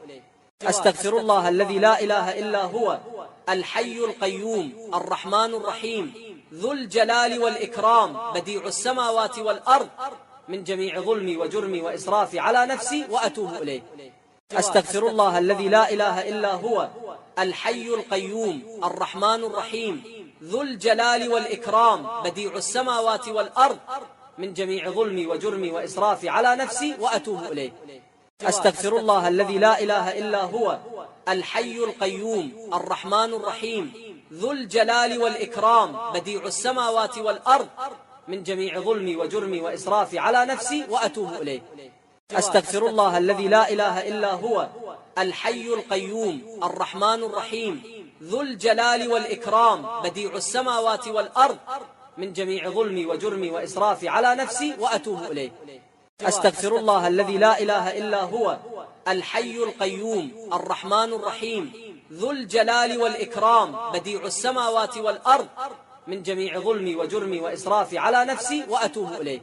أستغفر الله الذي لا إله إلا هو الحي القيوم الرحمن الرحيم ذو الجلال والإكرام بديع السماوات والأرض من جميع ظلمي وجرمي وإسرافي على نفسي وأتوب إليه. أستغفر الله الذي لا إله إلا هو الحي القيوم الرحمن الرحيم ذو الجلال والإكرام بديع السماوات والأرض من جميع ظلمي وجرمي وإسرافي على نفسي وأتوب إليه. أستغفر الله الذي لا إله إلا هو الحي القيوم الرحمن الرحيم ذو الجلال والإكرام بديع السماوات والأرض من جميع ظلمي وجرمي وإسرافي على نفسي وأتوب إليه. أستغفر الله الذي لا إله إلا هو الحي القيوم الرحمن الرحيم ذو الجلال والإكرام بديع السماوات والأرض من جميع ظلمي وجرمي وإسرافي على نفسي وأتوب إليه. أستغفر الله الذي لا إله إلا هو الحي القيوم الرحمن الرحيم ذو الجلال والإكرام بديع السماوات والأرض من جميع ظلمي وجرمي وإسرافي على نفسي وأتوب إليه.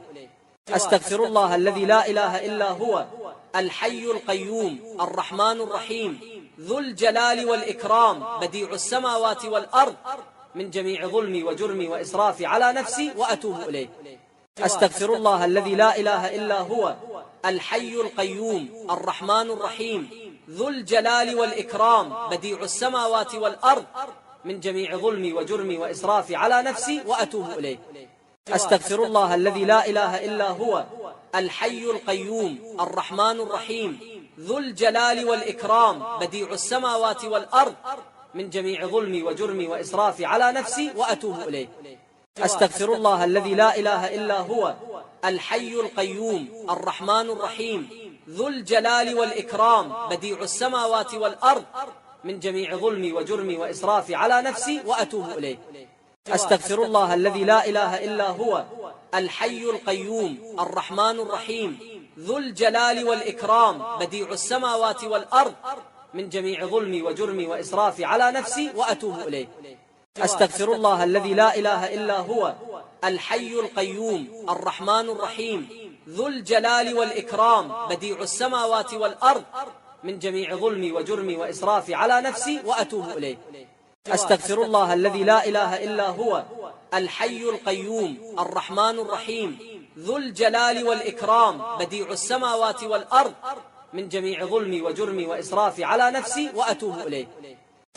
أستغفر الله الذي لا إله إلا هو الحي القيوم الرحمن الرحيم ذو الجلال والإكرام بديع السماوات والأرض من جميع ظلمي وجرمي وإسرافي على نفسي وأتوب إليه. أستغفر الله الذي لا إله إلا هو الحي القيوم الرحمن الرحيم ذو الجلال والإكرام بديع السماوات والأرض من جميع ظلمي وجرمي وإسرافي على نفسي وأتوب إليه. أستغفر الله الذي لا إله إلا هو الحي القيوم الرحمن الرحيم ذو الجلال والإكرام بديع السماوات والأرض من جميع ظلمي وجرمي وإسرافي على نفسي وأتوب إليه. أستغفر الله الذي لا إله إلا هو الحي القيوم الرحمن الرحيم ذو الجلال والإكرام بديع السماوات والأرض من جميع ظلمي وجرمي وإسرافي على نفسي وأتوب إليه. أستغفر الله الذي لا إله إلا هو الحي القيوم الرحمن الرحيم ذو الجلال والإكرام بديع السماوات والأرض من جميع ظلمي وجرمي وإسرافي على نفسي وأتوب إليه. أستغفر الله الذي لا إله إلا هو الحي القيوم الرحمن الرحيم ذو الجلال والإكرام بديع السماوات والأرض من جميع ظلمي وجرمي وإسرافي على نفسي وأتوب إليه. أستغفر الله الذي لا إله إلا هو الحي القيوم الرحمن الرحيم ذو الجلال والإكرام بديع السماوات والأرض من جميع ظلمي وجرمي وإسرافي على نفسي وأتوب إليه.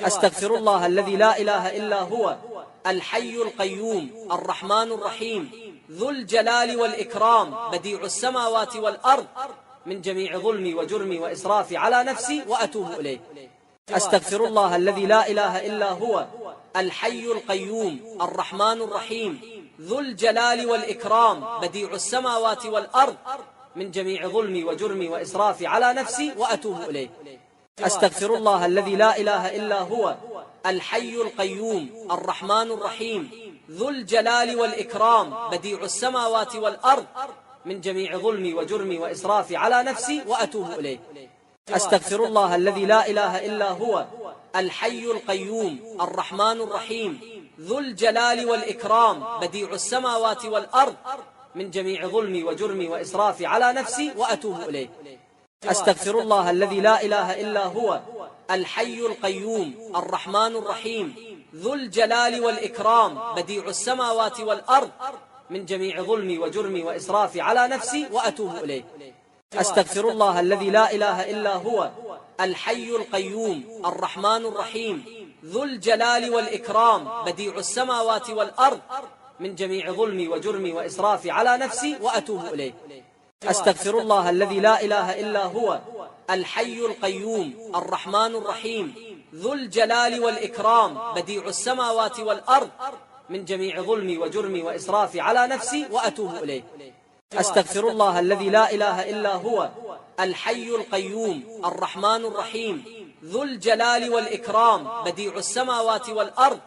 أستغفر الله الذي لا إله إلا هو الحي القيوم الرحمن الرحيم ذو الجلال والإكرام بديع السماوات والأرض من جميع ظلمي وجرمي وإسرافي على نفسي وأتوب إليه. أستغفر الله الذي لا إله إلا هو الحي القيوم الرحمن الرحيم ذو الجلال والإكرام بديع السماوات والأرض من جميع ظلمي وجرمي وإسرافي على نفسي وأتوب إليه. أستغفر الله الذي لا إله إلا هو الحي القيوم الرحمن الرحيم ذو الجلال والإكرام بديع السماوات والأرض من جميع ظلمي وجرمي وإسرافي على نفسي وأتوب إليه. أستغفر الله الذي لا إله إلا هو الحي القيوم الرحمن الرحيم ذو الجلال والإكرام بديع السماوات والأرض من جميع ظلمي وجرمي وإسرافي على نفسي وأتوب إليه. أستغفر الله الذي لا إله إلا هو الحي القيوم الرحمن الرحيم ذو الجلال والإكرام بديع السماوات والأرض من جميع ظلمي وجرمي وإسرافي على نفسي وأتوب إليه. أستغفر الله الذي لا إله إلا هو الحي القيوم الرحمن الرحيم ذو الجلال والإكرام بديع السماوات والأرض من جميع ظلمي وجرمي وإسرافي على نفسي وأتوب إليه. أستغفر الله الذي لا إله إلا هو الحي القيوم الرحمن الرحيم ذو الجلال والإكرام بديع السماوات والأرض من جميع ظلمي وجرمي وإسرافي على نفسي وأتوب إليه. أستغفر الله الذي لا إله إلا هو الحي القيوم الرحمن الرحيم ذو الجلال والإكرام بديع السماوات والأرض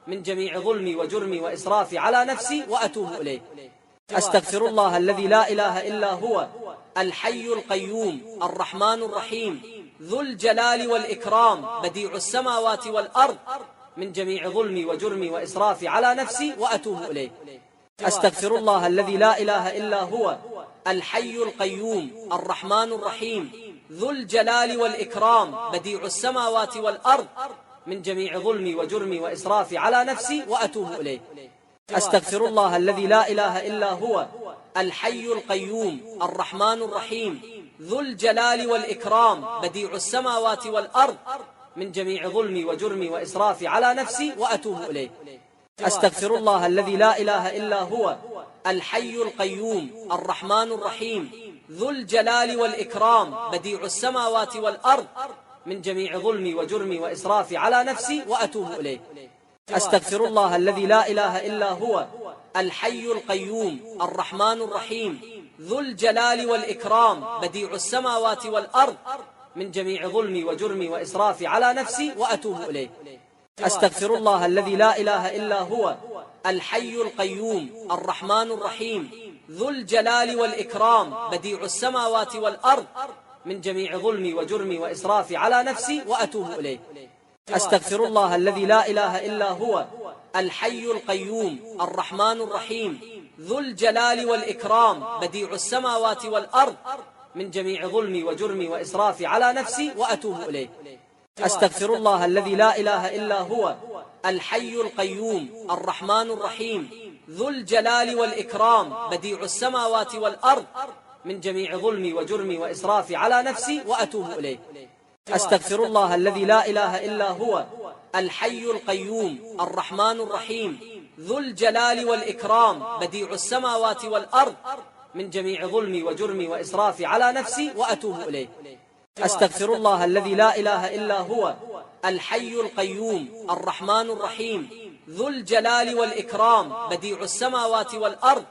من جميع ظلمي وجرمي وإسرافي على نفسي وأتوب إليه. أستغفر الله الذي لا إله إلا هو الحي القيوم الرحمن الرحيم ذو الجلال والإكرام بديع السماوات والأرض من جميع ظلمي وجرمي وإسرافي على نفسي وأتوب إليه. أستغفر الله الذي لا إله إلا هو الحي القيوم الرحمن الرحيم ذو الجلال والإكرام بديع السماوات والأرض من جميع ظلمي وجرمي وإسرافي على نفسي وأتوب إليه. أستغفر الله الذي لا إله إلا هو الحي القيوم الرحمن الرحيم ذو الجلال والإكرام بديع السماوات والأرض من جميع ظلمي وجرمي وإسرافي على نفسي وأتوب إليه. أستغفر الله الذي لا إله إلا هو الحي القيوم الرحمن الرحيم ذو الجلال والإكرام بديع السماوات والأرض من جميع ظلمي وجرمي وإسرافي على نفسي وأتوب إليه. أستغفر الله الذي لا إله إلا هو الحي القيوم الرحمن الرحيم ذو الجلال والإكرام بديع السماوات والأرض من جميع ظلمي وجرمي وإسرافي على نفسي وأتوب إليه. أستغفر الله الذي لا إله إلا هو الحي القيوم الرحمن الرحيم ذو الجلال والإكرام بديع السماوات والأرض من جميع ظلمي وجرمي وإسرافي على نفسي وأتوب إليه. أستغفر الله الذي لا إله إلا هو الحي القيوم الرحمن الرحيم ذو الجلال والإكرام بديع السماوات والأرض من جميع ظلمي وجرمي وإسرافي على نفسي وأتوب إليه. أستغفر الله الذي لا إله إلا هو الحي القيوم الرحمن الرحيم ذو الجلال والإكرام بديع السماوات والأرض من جميع ظلمي وجرمي وإسرافي على نفسي وأتوب إليه. أستغفر الله الذي لا إله إلا هو الحي القيوم الرحمن الرحيم ذو الجلال والإكرام بديع السماوات والأرض من جميع ظلمي وجرمي وإسرافي على نفسي وأتوب إليه. أستغفر الله الذي لا إله إلا هو الحي القيوم الرحمن الرحيم ذو الجلال والإكرام بديع السماوات والأرض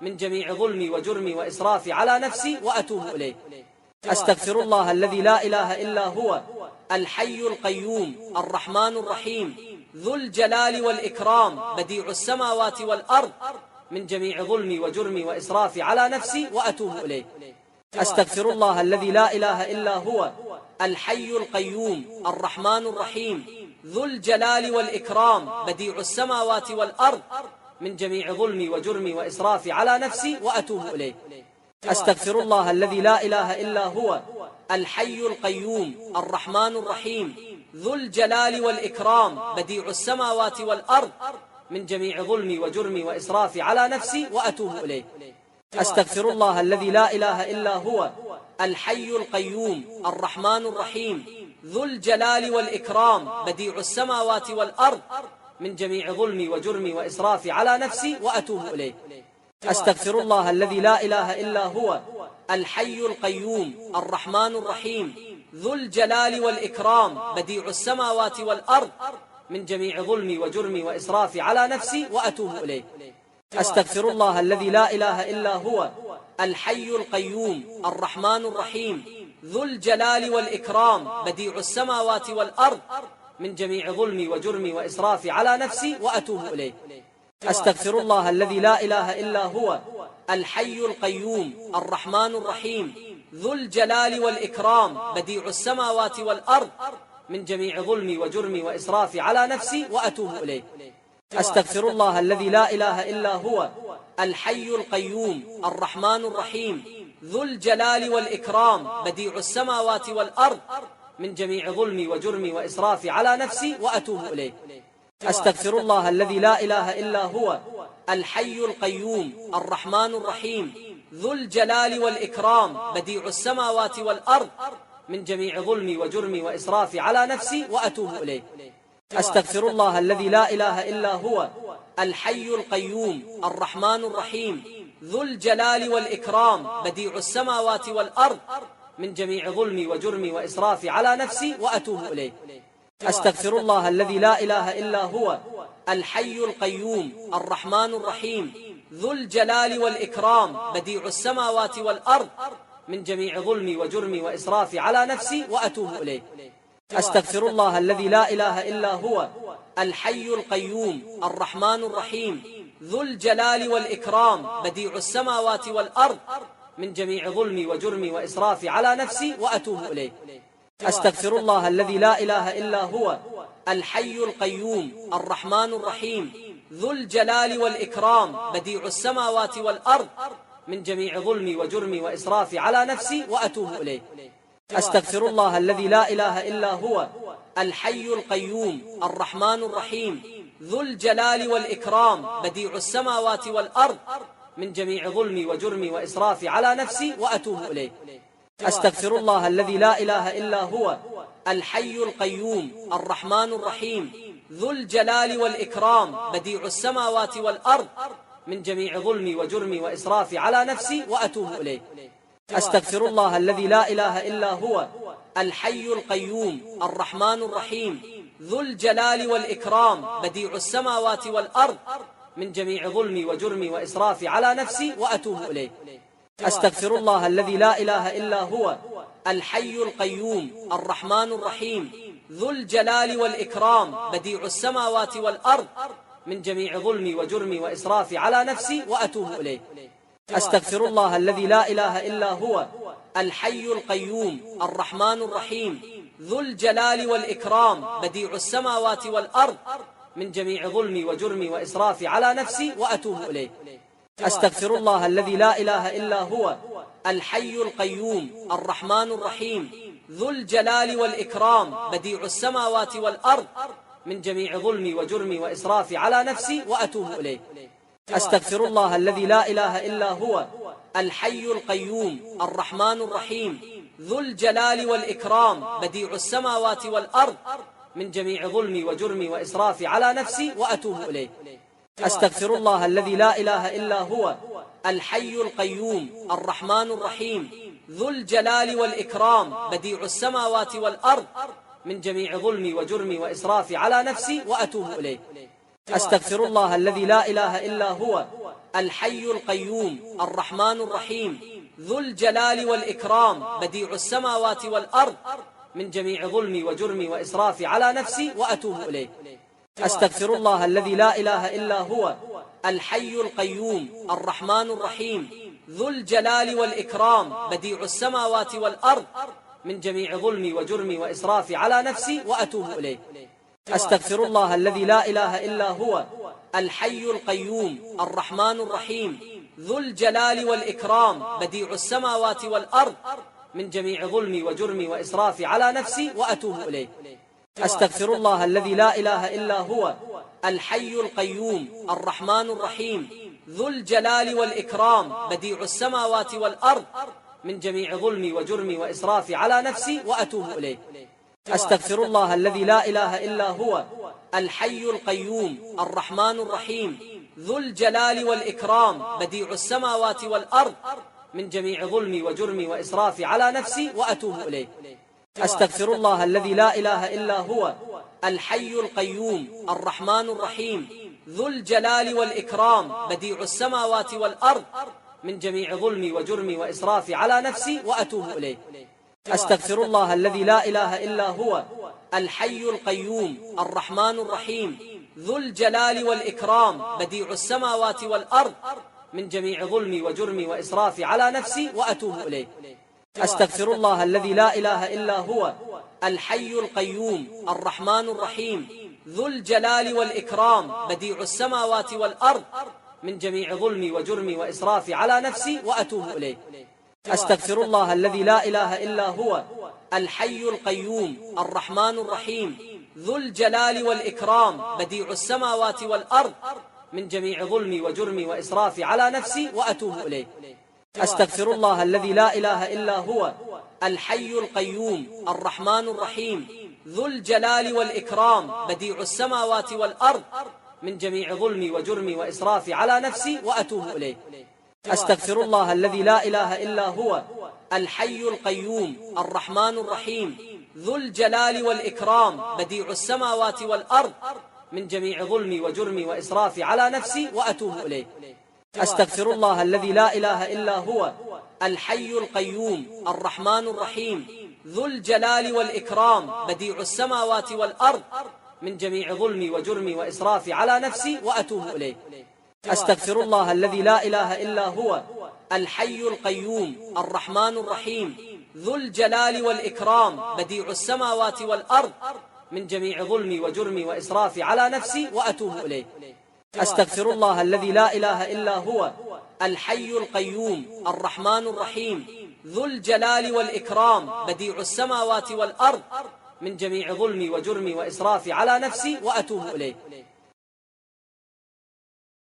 من جميع ظلمي وجرمي وإسرافي على نفسي وأتوب إليه. أستغفر الله الذي لا إله إلا هو الحي القيوم الرحمن الرحيم ذو الجلال والإكرام بديع السماوات والأرض من جميع ظلمي وجرمي وإسرافي على نفسي وأتوب إليه. أستغفر الله الذي لا إله إلا هو الحي القيوم الرحمن الرحيم ذو الجلال والإكرام بديع السماوات والأرض من جميع ظلمي وجرمي وإسرافي على نفسي وأتوب إليه. أستغفر الله الذي لا إله إلا هو الحي القيوم الرحمن الرحيم ذو الجلال والإكرام بديع السماوات والأرض من جميع ظلمي وجرمي وإسرافي على نفسي وأتوب إليه. أستغفر الله الذي لا إله إلا هو الحي القيوم الرحمن الرحيم ذو الجلال والإكرام بديع السماوات والأرض من جميع ظلمي وجرمي وإسرافي على نفسي وأتوب إليه. أستغفر الله الذي لا إله إلا هو الحي القيوم الرحمن الرحيم ذو الجلال والإكرام بديع السماوات والأرض من جميع ظلمي وجرمي وإسرافي على نفسي وأتوب إليه. أستغفر الله الذي لا إله إلا هو الحي القيوم الرحمن الرحيم ذو الجلال والإكرام بديع السماوات والأرض من جميع ظلمي وجرمي وإسرافي على نفسي وأتوب إليه. أستغفر الله الذي لا إله إلا هو الحي القيوم الرحمن الرحيم ذو الجلال والإكرام بديع السماوات والأرض من جميع ظلمي وجرمي وإسرافي على نفسي وأتوب إليه. أستغفر الله الذي لا إله إلا هو الحي القيوم الرحمن الرحيم ذو الجلال والإكرام بديع السماوات والأرض من جميع ظلمي وجرمي وإسرافي على نفسي وأتوب إليه. أستغفر الله الذي لا إله إلا هو الحي القيوم الرحمن الرحيم ذو الجلال والإكرام بديع السماوات والأرض من جميع ظلمي وجرمي وإسرافي على نفسي وأتوب إليه. أستغفر الله الذي لا إله إلا هو الحي القيوم الرحمن الرحيم ذو الجلال والإكرام بديع السماوات والأرض من جميع ظلمي وجرمي وإسرافي على نفسي وأتوب إليه. أستغفر الله الذي لا إله إلا هو الحي القيوم الرحمن الرحيم ذو الجلال والإكرام بديع السماوات والأرض من جميع ظلمي وجرمي وإسرافي على نفسي وأتوب إليه. أستغفر الله الذي لا إله إلا هو الحي القيوم الرحمن الرحيم ذو الجلال والإكرام بديع السماوات والأرض من جميع ظلمي وجرمي وإسرافي على نفسي وأتوب إليه. أستغفر الله الذي لا إله إلا هو الحي القيوم الرحمن الرحيم ذو الجلال والإكرام بديع السماوات والأرض من جميع ظلمي وجرمي وإسرافي على نفسي وأتوب إليه. أستغفر الله الذي لا إله إلا هو الحي القيوم الرحمن الرحيم ذو الجلال والإكرام بديع السماوات والأرض من جميع ظلمي وجرمي وإسرافي على نفسي وأتوب إليه. أستغفر الله الذي لا إله إلا هو الحي القيوم الرحمن الرحيم ذو الجلال والإكرام بديع السماوات والأرض من جميع ظلمي وجرمي وإسرافي على نفسي وأتوب إليه. أستغفر الله الذي لا إله إلا هو الحي القيوم الرحمن الرحيم ذو الجلال والإكرام بديع السماوات والأرض من جميع ظلمي وجرمي وإسرافي على نفسي وأتوب إليه. أستغفر الله الذي لا إله إلا هو الحي القيوم الرحمن الرحيم ذو الجلال والإكرام بديع السماوات والأرض من جميع ظلمي وجرمي وإسرافي على نفسي وأتوب إليه. أستغفر الله الذي لا إله إلا هو الحي القيوم الرحمن الرحيم ذو الجلال والإكرام بديع السماوات والأرض من جميع ظلمي وجرمي وإسرافي على نفسي وأتوب إليه. أستغفر الله الذي لا إله إلا هو الحي القيوم الرحمن الرحيم ذو الجلال والإكرام بديع السماوات والأرض من جميع ظلمي وجرمي وإسرافي على نفسي وأتوب إليه. أستغفر الله الذي لا إله إلا هو الحي القيوم الرحمن الرحيم ذو الجلال والإكرام بديع السماوات والأرض من جميع ظلمي وجرمي وإسرافي على نفسي وأتوب إليه. أستغفر الله الذي لا إله إلا هو الحي القيوم الرحمن الرحيم ذو الجلال والإكرام بديع السماوات والأرض من جميع ظلمي وجرمي وإسرافي على نفسي وأتوب إليه. أستغفر الله الذي لا إله إلا هو الحي القيوم الرحمن الرحيم ذو الجلال والإكرام بديع السماوات والأرض من جميع ظلمي وجرمي وإسرافي على نفسي وأتوب إليه. أستغفر الله الذي لا إله إلا هو الحي القيوم الرحمن الرحيم ذو الجلال والإكرام بديع السماوات والأرض من جميع ظلمي وجرمي وإسرافي على نفسي وأتوب إليه. أستغفر الله الذي لا إله إلا هو الحي القيوم الرحمن الرحيم ذو الجلال والإكرام بديع السماوات والأرض من جميع ظلمي وجرمي وإسرافي على نفسي وأتوب إليه. أستغفر الله الذي لا إله إلا هو الحي القيوم الرحمن الرحيم ذو الجلال والإكرام بديع السماوات والأرض من جميع ظلمي وجرمي وإسرافي على نفسي وأتوب إليه. أستغفر الله الذي لا إله إلا هو الحي القيوم الرحمن الرحيم ذو الجلال والإكرام بديع السماوات والأرض من جميع ظلمي وجرمي وإسرافي على نفسي وأتوب إليه. أستغفر الله الذي لا إله إلا هو الحي القيوم الرحمن الرحيم ذو الجلال والإكرام بديع السماوات والأرض من جميع ظلمي وجرمي وإسرافي على نفسي وأتوب إليه. أستغفر الله الذي لا إله إلا هو الحي القيوم الرحمن الرحيم ذو الجلال والإكرام بديع السماوات والأرض من جميع ظلمي وجرمي وإسرافي على نفسي وأتوب إليه. أستغفر الله الذي لا إله إلا هو الحي القيوم الرحمن الرحيم ذو الجلال والإكرام بديع السماوات والأرض من جميع ظلمي وجرمي وإسرافي على نفسي وأتوب إليه. أستغفر الله الذي لا إله إلا هو الحي القيوم الرحمن الرحيم ذو الجلال والإكرام بديع السماوات والأرض من جميع ظلمي وجرمي وإسرافي على نفسي وأتوب إليه. أستغفر الله الذي لا إله إلا هو الحي القيوم الرحمن الرحيم ذو الجلال والإكرام بديع السماوات والأرض من جميع ظلمي وجرمي وإسرافي على نفسي وأتوب إليه. أستغفر الله الذي لا إله إلا هو الحي القيوم الرحمن الرحيم ذو الجلال والإكرام بديع السماوات والأرض من جميع ظلمي وجرمي وإسرافي على نفسي وأتوب إليه. أستغفر الله الذي لا إله إلا هو الحي القيوم الرحمن الرحيم ذو الجلال والإكرام بديع السماوات والأرض من جميع ظلمي وجرمي وإسرافي على نفسي وأتوب إليه. أستغفر الله الذي لا إله إلا هو الحي القيوم الرحمن الرحيم ذو الجلال والإكرام بديع السماوات والأرض من جميع ظلمي وجرمي وإسرافي على نفسي وأتوب إليه. أستغفر الله الذي لا إله إلا هو الحي القيوم الرحمن الرحيم ذو الجلال والإكرام بديع السماوات والأرض من جميع ظلمي وجرمي وإسرافي على نفسي وأتوب إليه.